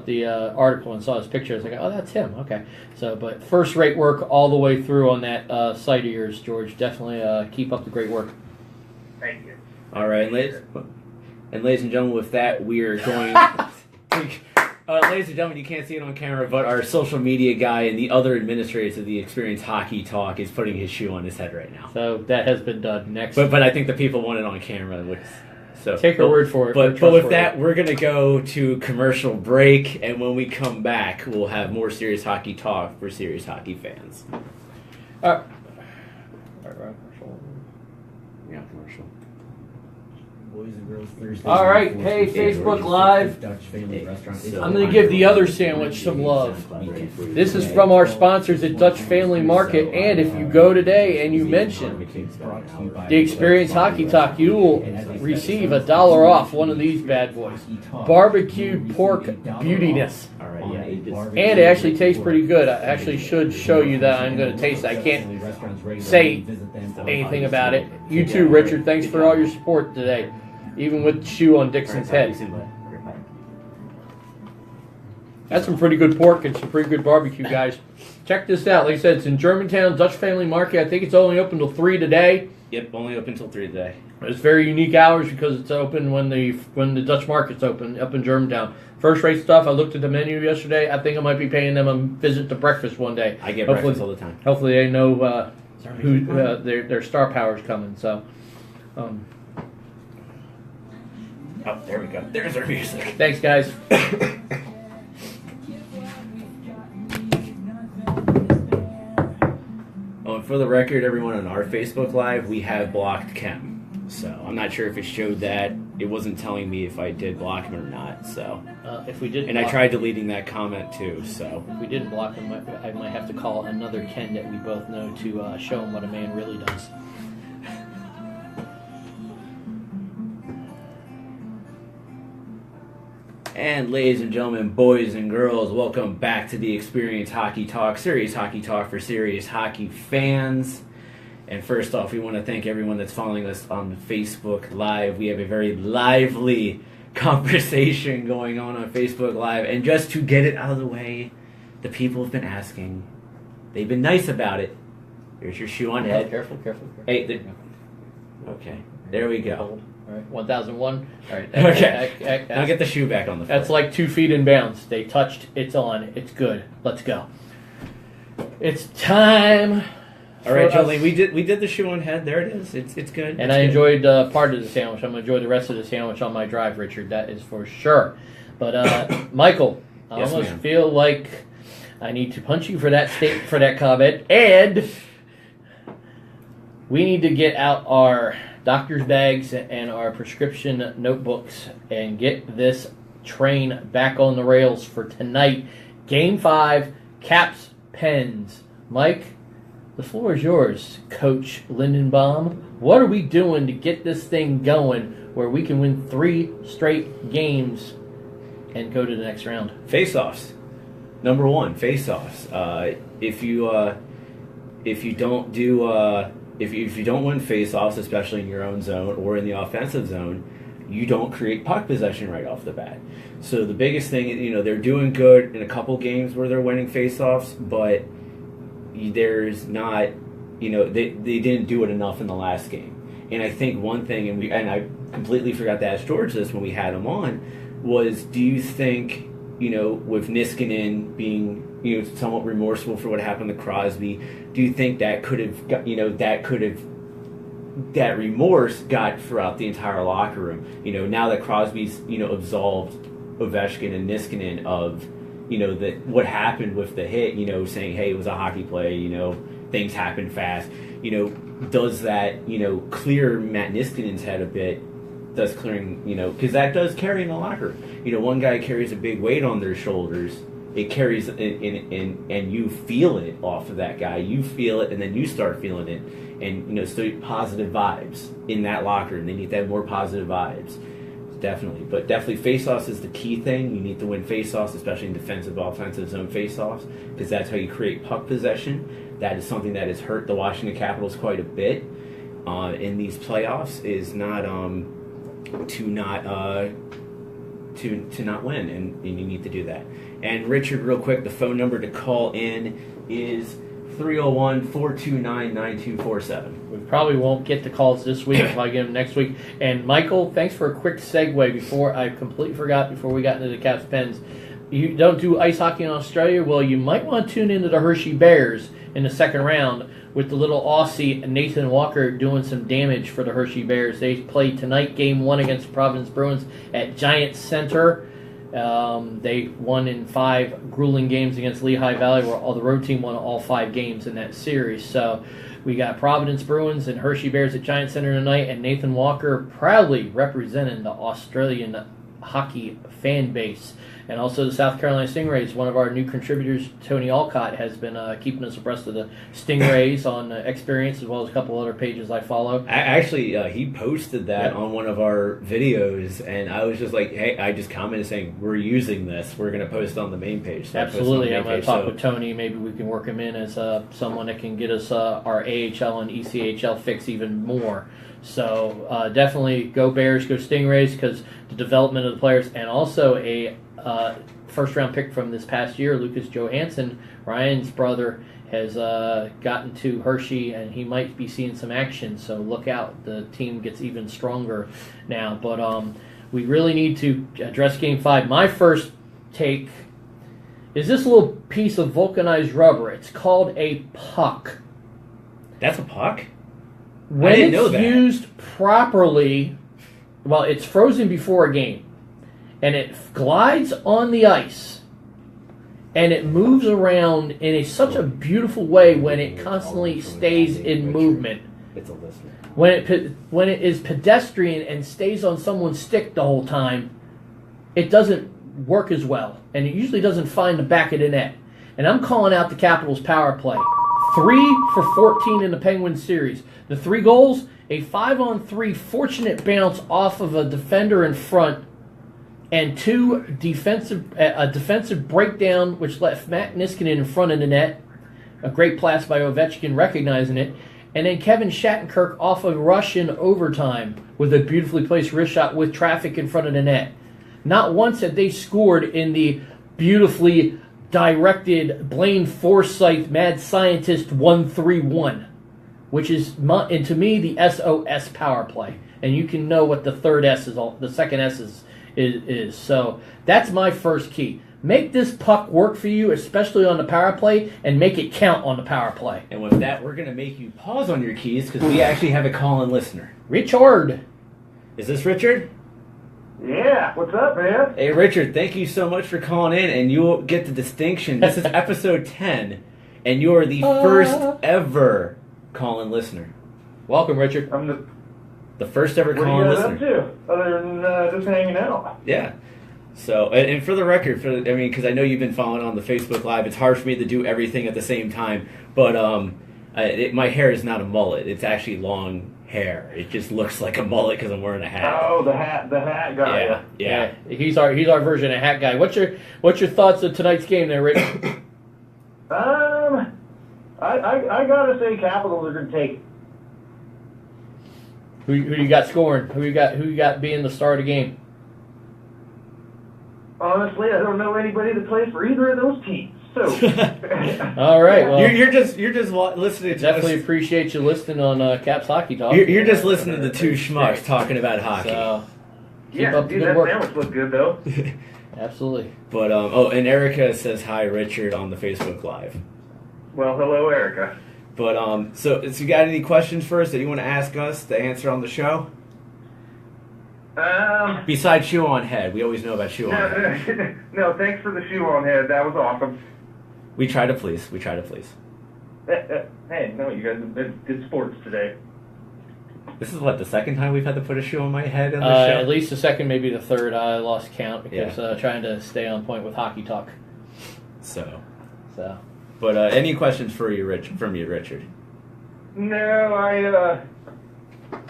the article and saw his picture. I was like, oh, that's him. Okay. So, but first rate work all the way through on that site of yours, George. Definitely keep up the great work. Thank you. All right, ladies and gentlemen, with that, we are going. Ladies and gentlemen, you can't see it on camera, but our social media guy and the other administrators of the Experience Hockey Talk is putting his shoe on his head right now. So that has been done. Next, but I think the people want it on camera. Take our word for it. But with that, we're going to go to commercial break, and when we come back, we'll have more serious hockey talk for serious hockey fans. Yeah, commercial. Boys and girls Thursday. All right, hey, Facebook Live. Dutch Family Restaurant. I'm going to give the other sandwich some love. This is from our sponsors at Dutch Family Market, and if you go today and you mention the Experience Hockey Talk, you will receive $1 off one of these bad boys. Barbecued pork beautiness. And it actually tastes pretty good. I actually should show you that I'm going to taste it. I can't say anything about it. You too, Richard. Thanks for all your support today, even with the shoe on Dixon's head. That's some pretty good pork and some pretty good barbecue, guys. Check this out. Like I said, it's in Germantown, Dutch Family Market. I think it's only open till 3 today. Yep, only open till 3 today. It's very unique hours because it's open when the Dutch Market's open up in Germantown. First rate stuff. I looked at the menu yesterday. I think I might be paying them a visit to breakfast one day. I get breakfast all the time. Hopefully they know who their star power's coming. So, oh, there we go. There's our music. Thanks, guys. Oh, and for the record, everyone on our Facebook Live, we have blocked Kem. So I'm not sure if it showed that. It wasn't telling me if I did block him or not. So if we did, and I tried deleting that comment too. So if we didn't block him, I might have to call another Ken that we both know to show him what a man really does. And ladies and gentlemen, boys and girls, welcome back to the Experience Hockey Talk, serious hockey talk for serious hockey fans. And first off, we want to thank everyone that's following us on Facebook Live. We have a very lively conversation going on Facebook Live. And just to get it out of the way, the people have been asking. They've been nice about it. Here's your shoe on head. Careful. Hey, okay, there we go. All right, 1001. All right. Okay. Now get the shoe back on the foot. That's like 2 feet in bounds. They touched. It's on. It's good. Let's go. It's time. All right, Jolene, we did the shoe on head. There it is. It's good. And I enjoyed part of the sandwich. I'm going to enjoy the rest of the sandwich on my drive, Richard. That is for sure. But, Michael, I Yes, almost ma'am. feel like I need to punch you for that for that comment. And we need to get out our doctor's bags and our prescription notebooks and get this train back on the rails for tonight. Game 5, Caps, Pens. Mike, the floor is yours, Coach Lindenbaum. What are we doing to get this thing going where we can win 3 straight games and go to the next round? Face-offs. Number 1, face-offs. If you don't win face-offs, especially in your own zone or in the offensive zone, you don't create puck possession right off the bat. So the biggest thing, they're doing good in a couple games where they're winning face-offs, but there's not, they didn't do it enough in the last game. And I think one thing, and I completely forgot to ask George this when we had him on, was do you think, with Niskanen being, somewhat remorseful for what happened to Crosby, do you think that could have, that remorse got throughout the entire locker room? Now that Crosby's, absolved Ovechkin and Niskanen of, that what happened with the hit, saying, hey, it was a hockey play, things happen fast, does that, clear Matt Niskanen's head a bit? Does clearing, because that does carry in the locker room. One guy carries a big weight on their shoulders. It carries and you feel it off of that guy. You feel it, and then you start feeling it. And, so positive vibes in that locker room. They need to have more positive vibes. Definitely. But definitely face-offs is the key thing. You need to win face-offs, especially in defensive, offensive zone face-offs, because that's how you create puck possession. That is something that has hurt the Washington Capitals quite a bit in these playoffs, is not to not win, and you need to do that. And Richard, real quick, the phone number to call in is 301-429-9247. We probably won't get the calls this week. If I get them next week. And Michael, thanks for a quick segue. Before I completely forgot, before we got into the Caps Pens, you don't do ice hockey in Australia? Well, you might want to tune into the Hershey Bears in the second round with the little Aussie Nathan Walker doing some damage for the Hershey Bears. They play tonight, Game 1 against Providence Bruins at Giant Center. They won in 5 grueling games against Lehigh Valley, where the road team won all 5 games in that series. So we got Providence Bruins and Hershey Bears at Giant Center tonight, and Nathan Walker proudly representing the Australian hockey fan base. And also the South Carolina Stingrays. One of our new contributors, Tony Alcott, has been keeping us abreast of the Stingrays on Experience, as well as a couple other pages I follow. Actually, he posted that on one of our videos, and I was just like, hey, I just commented saying, we're using this. We're going to post on the main page. So Absolutely. I'm going to talk with Tony. Maybe we can work him in as someone that can get us our AHL and ECHL fix even more. So definitely go Bears, go Stingrays, because the development of the players, and also a first-round pick from this past year, Lucas Johansson, Ryan's brother, has gotten to Hershey, and he might be seeing some action, so look out. The team gets even stronger now. But we really need to address Game 5. My first take is this little piece of vulcanized rubber. It's called a puck. That's a puck? When I didn't know that. It's used properly, well, it's frozen before a game, and it glides on the ice, and it moves around in such a beautiful way when it constantly stays in movement. It's a listener. When it is pedestrian and stays on someone's stick the whole time, it doesn't work as well, and it usually doesn't find the back of the net. And I'm calling out the Capitals' power play. 3 for 14 in the Penguins series. The 3 goals, a 5-on-3 fortunate bounce off of a defender in front, and a defensive breakdown which left Matt Niskanen in front of the net. A great pass by Ovechkin recognizing it. And then Kevin Shattenkirk off a rush in overtime with a beautifully placed wrist shot with traffic in front of the net. Not once had they scored in the beautifully directed Blaine Forsythe Mad Scientist 1-3-1, which is, and to me, the SOS power play. And you can know what the third S is, the second S is. So that's my first key. Make this puck work for you, especially on the power play, and make it count on the power play. And with that, we're going to make you pause on your keys because we actually have a call-in listener. Richard. Is this Richard? Yeah, what's up, man? Hey, Richard, thank you so much for calling in, and you'll get the distinction. This is episode 10, and you are the first ever call-in listener. Welcome, Richard. I'm the first ever what call-in are you guys listener. up to, other than just hanging out? Yeah. So, and for the record, because I know you've been following on the Facebook Live, it's hard for me to do everything at the same time, but my hair is not a mullet. It's actually long hair. It just looks like a mullet because I'm wearing a hat. Oh, the hat guy. Yeah. He's our version of hat guy. What's your thoughts of tonight's game there, Rick? I gotta say, Capitals are gonna take. Who you got scoring? Who you got being the star of the game? Honestly, I don't know anybody that plays for either of those teams. So, all right. Well, you're just listening to definitely us. Appreciate you listening on Caps Hockey Talk. You're just listening to two schmucks talking about hockey. So, yeah, up the dude, good that work. sandwich looked good though. Absolutely. But and Erica says hi, Richard, on the Facebook Live. Well, hello, Erica. But so you got any questions for us that you want to ask us to answer on the show? Besides shoe on head, we always know about shoe on head. No, thanks for the shoe on head. That was awesome. We try to please. Hey, no, you guys have been good sports today. This is the second time we've had to put a shoe on my head on the show? At least the second, maybe the third. I lost count because trying to stay on point with Hockey Talk. So. But any questions from you, Richard? No, I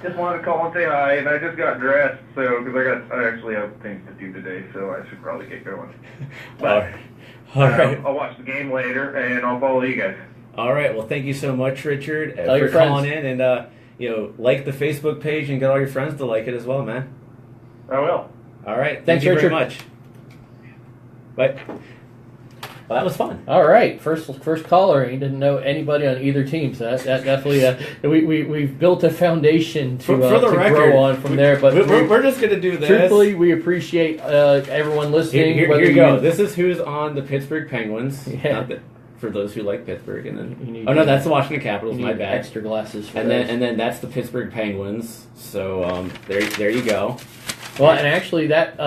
just wanted to call and say hi, and I just got dressed, so because I actually have things to do today, so I should probably get going. But All right. I'll watch the game later, and I'll follow you guys. All right. Well, thank you so much, Richard, Tell your for calling friends. in, and like the Facebook page and get all your friends to like it as well, man. I will. All right. Thanks, Thank you Richard. very much. Bye. Well, that was fun. all right, first caller. He didn't know anybody on either team, so that definitely we've built a foundation to For the record, grow on from there. But we're just gonna do this. truthfully, we appreciate everyone listening. Here whether you go. This is who's on the Pittsburgh Penguins. Yeah. Not that, for those who like Pittsburgh, and You then need- that's the Washington Capitals. you My need bad. extra glasses for And those. then that's the Pittsburgh Penguins. So there you go. Well, and actually that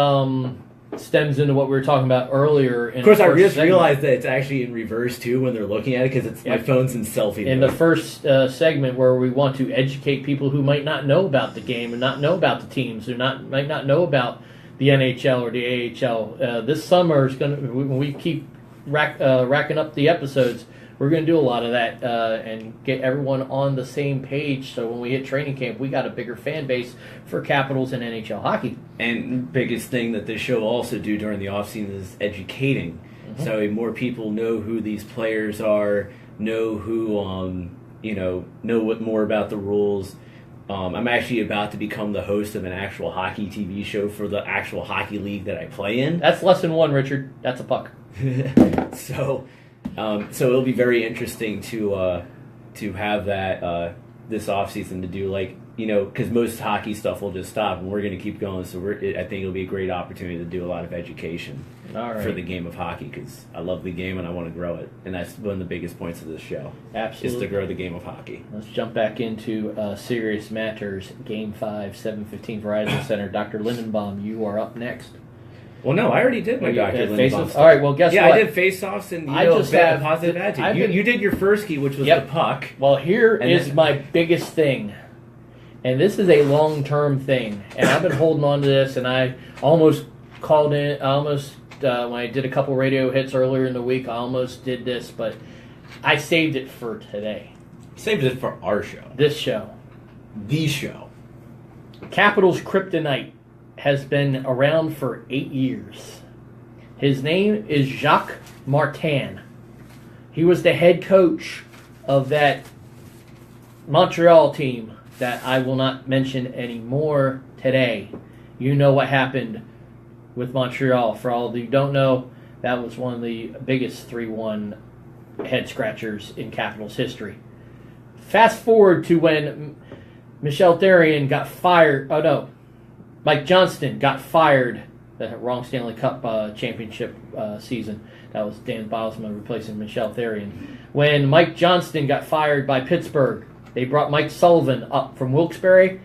stems into what we were talking about earlier. Of course, I the first just segment. realized that it's actually in reverse too when they're looking at it because it's my phone's in selfie In mode. the first segment where we want to educate people who might not know about the game and not know about the teams, who might not know about the NHL or the AHL. This summer is going to, when we keep racking up the episodes, we're going to do a lot of that and get everyone on the same page. So when we hit training camp, we got a bigger fan base for Capitals and NHL hockey. And biggest thing that this show will also do during the offseason is educating. Mm-hmm. So more people know who these players are, know who, know what more about the rules. I'm actually about to become the host of an actual hockey TV show for the actual hockey league that I play in. That's lesson one, Richard. That's a puck. So it'll be very interesting to have that this offseason to do because most hockey stuff will just stop and we're going to keep going. So I think it'll be a great opportunity to do a lot of education All right. for the game of hockey because I love the game and I want to grow it. And that's one of the biggest points of this show Absolutely. is to grow the game of hockey. Let's jump back into Serious Matters, Game 5, 7:15 Verizon Center. Dr. Lindenbaum, you are up next. Well, no, I already did my You Dr. did Lindenbaum face-offs? stuff. All right, well, guess yeah, what? I did face-offs and I just a have- positive I've attitude. been- You did your first key, which was Yep. the puck. Well, here And is then- my biggest thing, and this is a long-term thing, and I've been holding on to this, and I almost called in, when I did a couple radio hits earlier in the week, I almost did this, but I saved it for today, Saved it for our show. this show. The show. Capitals kryptonite has been around for 8 years. His name is Jacques Martin. He was the head coach of that Montreal team that I will not mention anymore today. You know what happened with Montreal. For all of you who don't know, that was one of the biggest 3-1 head scratchers in Capitals history. Fast forward to when Michel Therrien got fired. Oh no, Mike Johnston got fired. The wrong Stanley Cup championship season. That was Dan Bylsma replacing Michel Therrien. When Mike Johnston got fired by Pittsburgh, they brought Mike Sullivan up from Wilkes-Barre.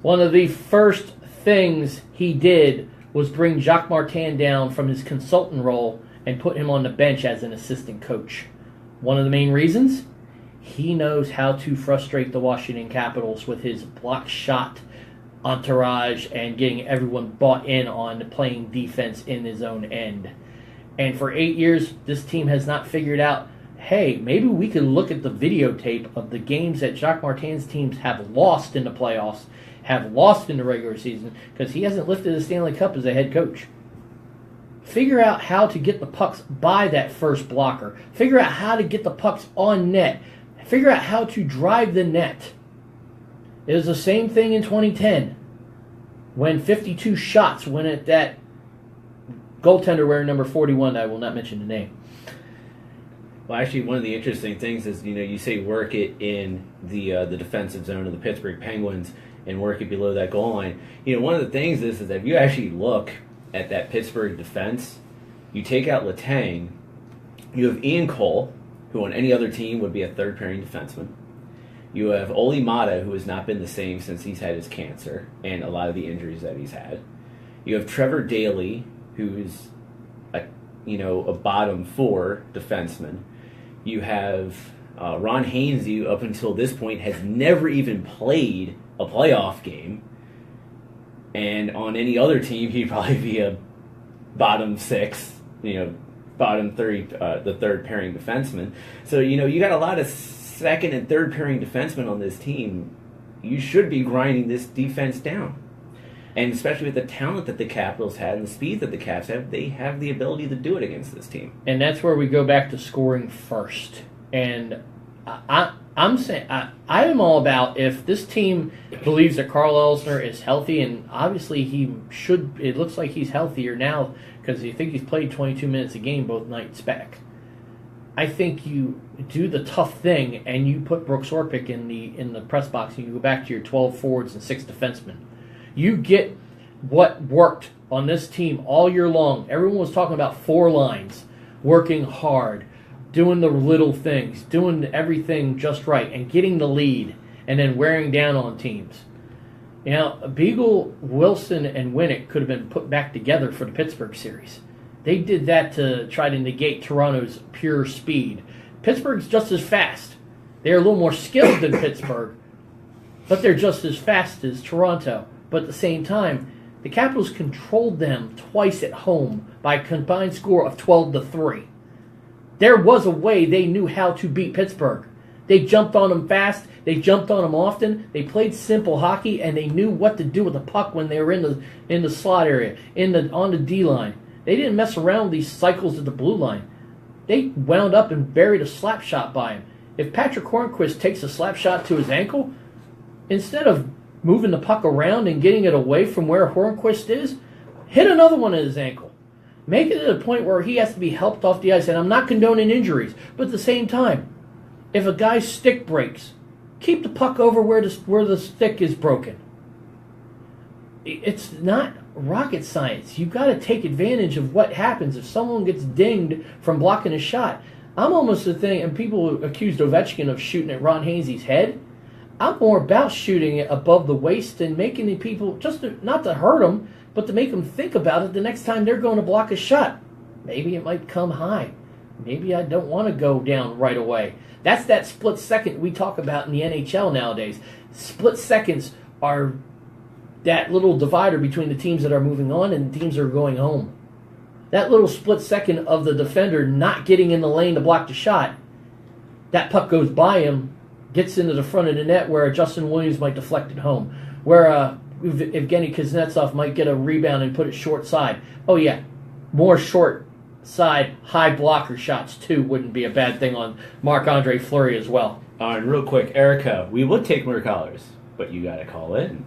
One of the first things he did was bring Jacques Martin down from his consultant role and put him on the bench as an assistant coach. One of the main reasons? He knows how to frustrate the Washington Capitals with his block shot entourage and getting everyone bought in on playing defense in his own end. And for 8 years, this team has not figured out, hey, maybe we could look at the videotape of the games that Jacques Martin's teams have lost in the playoffs, have lost in the regular season, because he hasn't lifted a Stanley Cup as a head coach. Figure out how to get the pucks by that first blocker. Figure out how to get the pucks on net. Figure out how to drive the net. It was the same thing in 2010 when 52 shots went at that goaltender wearing number 41. I will not mention the name. Well, actually, one of the interesting things is, you say work it in the defensive zone of the Pittsburgh Penguins and work it below that goal line. One of the things is that if you actually look at that Pittsburgh defense, you take out Letang, you have Ian Cole, who on any other team would be a third-pairing defenseman. You have Oli Mata, who has not been the same since he's had his cancer and a lot of the injuries that he's had. You have Trevor Daley, who's a bottom 4 defenseman. You have Ron Haynes, who up until this point has never even played a playoff game. And on any other team, he'd probably be a bottom 6, bottom 3, the third pairing defenseman. So, you got a lot of second and third pairing defensemen on this team. You should be grinding this defense down. And especially with the talent that the Capitals had and the speed that the Caps have, they have the ability to do it against this team. And that's where we go back to scoring first. And I'm saying I am all about, if this team believes that Carl Elsner is healthy, and obviously it looks like he's healthier now because I think he's played 22 minutes a game both nights back. I think you do the tough thing and you put Brooks Orpik in the press box and you go back to your 12 forwards and 6 defensemen. You get what worked on this team all year long. Everyone was talking about 4 lines, working hard, doing the little things, doing everything just right, and getting the lead, and then wearing down on teams. Beagle, Wilson, and Winnick could have been put back together for the Pittsburgh series. They did that to try to negate Toronto's pure speed. Pittsburgh's just as fast. They're a little more skilled than Pittsburgh, but they're just as fast as Toronto. But at the same time, the Capitals controlled them twice at home by a combined score of 12-3. There was a way they knew how to beat Pittsburgh. They jumped on them fast. They jumped on them often. They played simple hockey, and they knew what to do with the puck when they were in the slot area, on the D line. They didn't mess around with these cycles at the blue line. They wound up and buried a slap shot by him. If Patrick Hornquist takes a slap shot to his ankle, instead of moving the puck around and getting it away from where Hornquist is, hit another one at his ankle. Make it to the point where he has to be helped off the ice. And I'm not condoning injuries, but at the same time, if a guy's stick breaks, keep the puck over where the stick is broken. It's not rocket science. You've got to take advantage of what happens if someone gets dinged from blocking a shot. I'm almost the thing, and people accused Ovechkin of shooting at Ron Hainsey's head. I'm more about shooting it above the waist and making the people, not to hurt them, but to make them think about it the next time they're going to block a shot. Maybe it might come high. Maybe I don't want to go down right away. That's that split second we talk about in the NHL nowadays. Split seconds are that little divider between the teams that are moving on and the teams that are going home. That little split second of the defender not getting in the lane to block the shot, that puck goes by him, gets into the front of the net where Justin Williams might deflect it home, where Evgeny Kuznetsov might get a rebound and put it short side. Oh yeah, more short side high blocker shots too wouldn't be a bad thing on Marc-Andre Fleury as well. And real quick, Erica, we would take more callers, but you got to call in.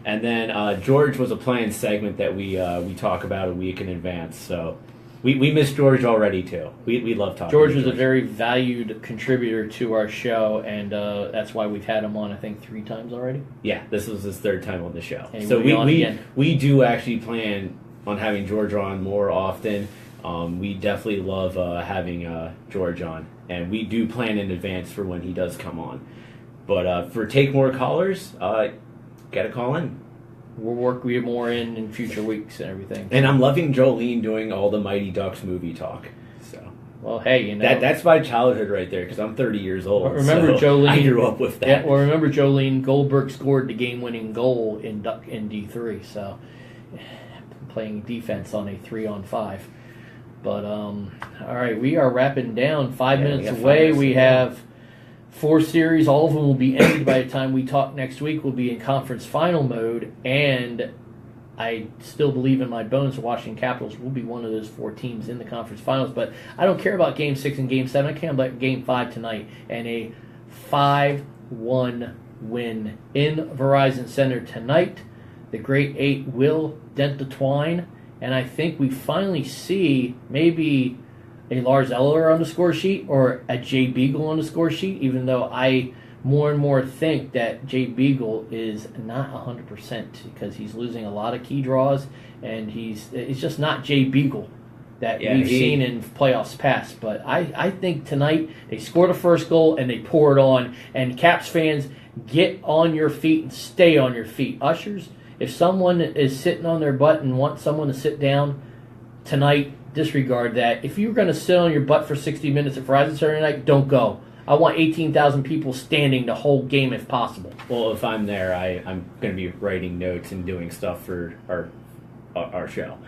And then George was a planned segment that we talk about a week in advance, so we miss George already too. We love talking. George was a very valued contributor to our show, and that's why we've had him on I think 3 times already. Yeah, this was his 3rd time on the show. And so we do actually plan on having George on more often. We definitely love having George on, and we do plan in advance for when he does come on. But for take more callers, got to call in. We'll work more in future weeks and everything. And I'm loving Jolene doing all the Mighty Ducks movie talk. So, well, hey, you know that's my childhood right there because I'm 30 years old. Remember so Jolene? I grew up with that. Yeah, well, remember Jolene Goldberg scored the game-winning goal in D3. So, playing defense on a 3-on-5. But all right, we are wrapping down. 5 minutes away. We have 4 series. All of them will be ended by the time we talk next week. We'll be in conference final mode, and I still believe in my bones the Washington Capitals will be one of those 4 teams in the conference finals. But I don't care about Game 6 and Game 7. I care about Game 5 tonight and a 5-1 win in Verizon Center tonight. The Great 8 will dent the twine, and I think we finally see maybe a Lars Eller on the score sheet or a Jay Beagle on the score sheet, even though I more and more think that Jay Beagle is not 100% because he's losing a lot of key draws, and it's just not Jay Beagle that we've seen in playoffs past. But I think tonight they score the first goal and they pour it on, and Caps fans, get on your feet and stay on your feet. Ushers, if someone is sitting on their butt and wants someone to sit down tonight, disregard that. If you're going to sit on your butt for 60 minutes at Verizon Center tonight, don't go. I want 18,000 people standing the whole game if possible. Well, if I'm there, I'm going to be writing notes and doing stuff for our show.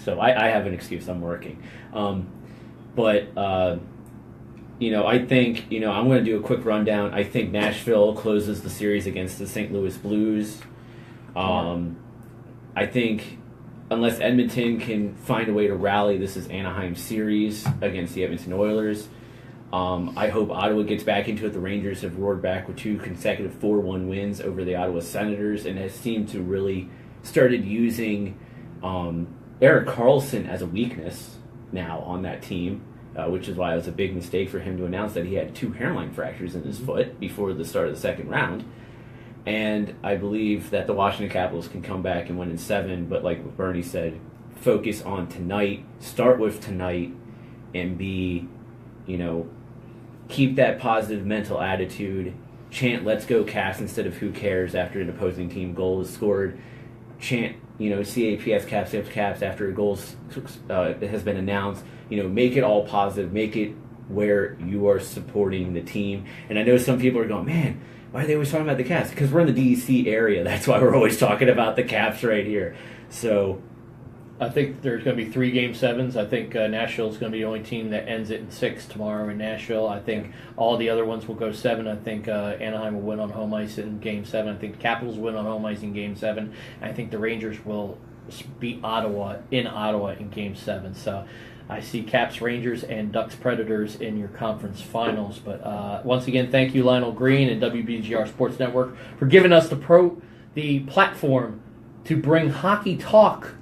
So I have an excuse. I'm working. But I think, I'm going to do a quick rundown. I think Nashville closes the series against the St. Louis Blues. I think unless Edmonton can find a way to rally, this is Anaheim's series against the Edmonton Oilers. I hope Ottawa gets back into it. The Rangers have roared back with 2 consecutive 4-1 wins over the Ottawa Senators and has seemed to really started using Erik Karlsson as a weakness now on that team, which is why it was a big mistake for him to announce that he had 2 hairline fractures in his foot before the start of the 2nd round. And I believe that the Washington Capitals can come back and win in 7, but like what Bernie said, focus on tonight, start with tonight, and keep that positive mental attitude. Chant, let's go Caps instead of who cares after an opposing team goal is scored. Chant, CAPS, Caps after a goal has been announced. Make it all positive. Make it where you are supporting the team. And I know some people are going, man, why are they always talking about the Caps? Because we're in the DC area. That's why we're always talking about the Caps right here. So I think there's going to be 3 Game 7s. I think Nashville's going to be the only team that ends it in 6 tomorrow in Nashville. I think all the other ones will go 7. I think Anaheim will win on home ice in Game 7. I think the Capitals will win on home ice in Game 7. I think the Rangers will beat Ottawa in Game 7. So I see Caps, Rangers, and Ducks, Predators in your conference finals. But once again, thank you, Lionel Green and WBGR Sports Network, for giving us the platform to bring hockey talk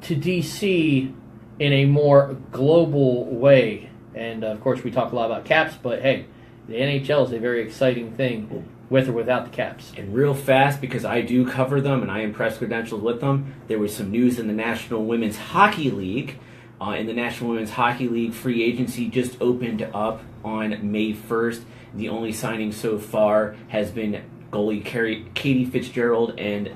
to DC in a more global way. And, of course, we talk a lot about Caps, but, hey, the NHL is a very exciting thing with or without the Caps. And real fast, because I do cover them and I am press credentialed with them, there was some news in the National Women's Hockey League. In the National Women's Hockey League, free agency just opened up on May 1st. The only signing so far has been goalie Katie Fitzgerald and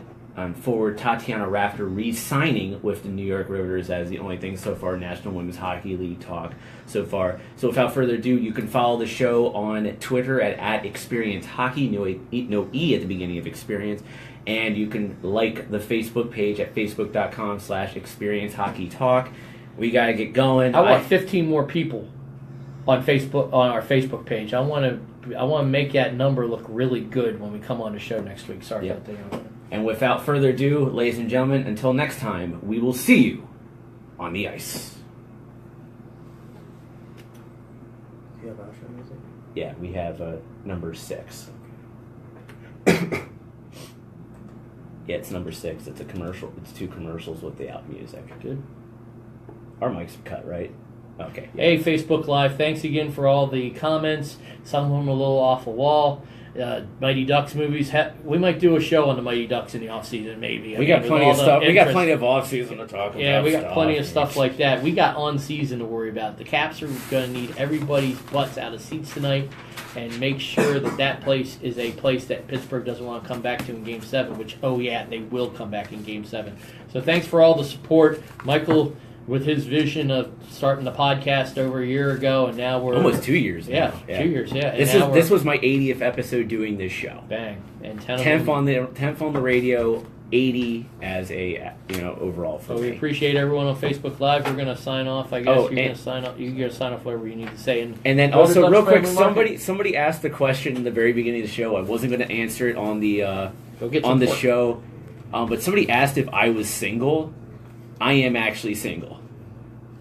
forward Tatiana Rafter re-signing with the New York Rivers as the only thing so far National Women's Hockey League talk so far. So without further ado, you can follow the show on Twitter at Experience Hockey, no E at the beginning of Experience, and you can like the Facebook page at facebook.com/Experience Hockey Talk. We got to get going. I want 15 more people on Facebook, on our Facebook page. I want to make that number look really good when we come on the show next week. Sorry about that. And without further ado, ladies and gentlemen, until next time, we will see you on the ice. Do you have outro music? Yeah, we have number 6. Yeah, it's number 6. It's a commercial. It's 2 commercials with the out music. Good. Our mic's cut, right? Okay. Yeah. Hey, Facebook Live, thanks again for all the comments. Some of them a little off the wall. Mighty Ducks movies. We might do a show on the Mighty Ducks in the off season, maybe. We got plenty of stuff. We got plenty of off season to talk about. Yeah, we got plenty of stuff like that. We got on season to worry about. The Caps are going to need everybody's butts out of seats tonight, and make sure that place is a place that Pittsburgh doesn't want to come back to in Game 7. Which, they will come back in Game 7. So thanks for all the support, Michael. With his vision of starting the podcast over a year ago, and now we're almost 2 years. Yeah, 2 years. Yeah, This was my 80th episode doing this show. Bang, and 10th on the radio, 80 as a overall. So we appreciate everyone on Facebook Live. We're going to sign off. I guess you're going to sign off. You're going to sign off whatever you need to say. And then also, real quick, somebody asked the question in the very beginning of the show. I wasn't going to answer it on the show, but somebody asked if I was single. I am actually single.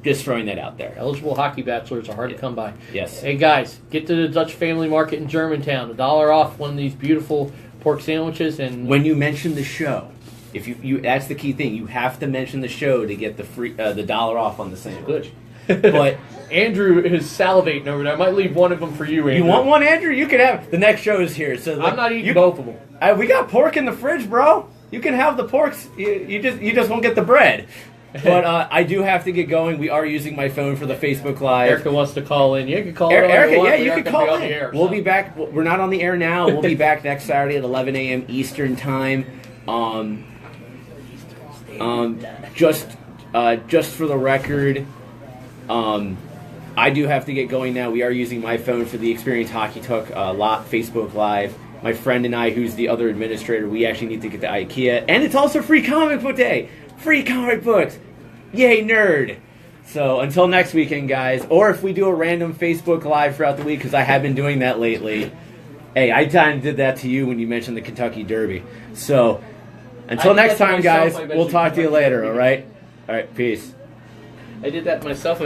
Just throwing that out there. Eligible hockey bachelors are hard to come by. Yes. Hey guys, get to the Dutch Family Market in Germantown. $1 off one of these beautiful pork sandwiches. And when you mention the show, if you that's the key thing. You have to mention the show to get the free the $1 off on the sandwich. But Andrew is salivating over there. I might leave one of them for you, Andrew. You want one, Andrew? You can have. The next show is here, so I'm not eating both of them. We got pork in the fridge, bro. You can have the porks. You just won't get the bread. But I do have to get going. We are using my phone for the Facebook Live. Erica wants to call in. You can call in. Erica, you can call in. Air, we'll be back. We're not on the air now. We'll be back next Saturday at 11 a.m. Eastern Time. Just for the record, I do have to get going now. We are using my phone for the Experience Hockey Talk Facebook Live. My friend and I, who's the other administrator, we actually need to get to IKEA. And it's also Free Comic Book Day. Free comic books. Yay, nerd. So until next weekend, guys. Or if we do a random Facebook Live throughout the week, because I have been doing that lately. Hey, I kind of did that to you when you mentioned the Kentucky Derby. So until next time, guys, we'll talk to you later, all right? All right, peace. I did that myself.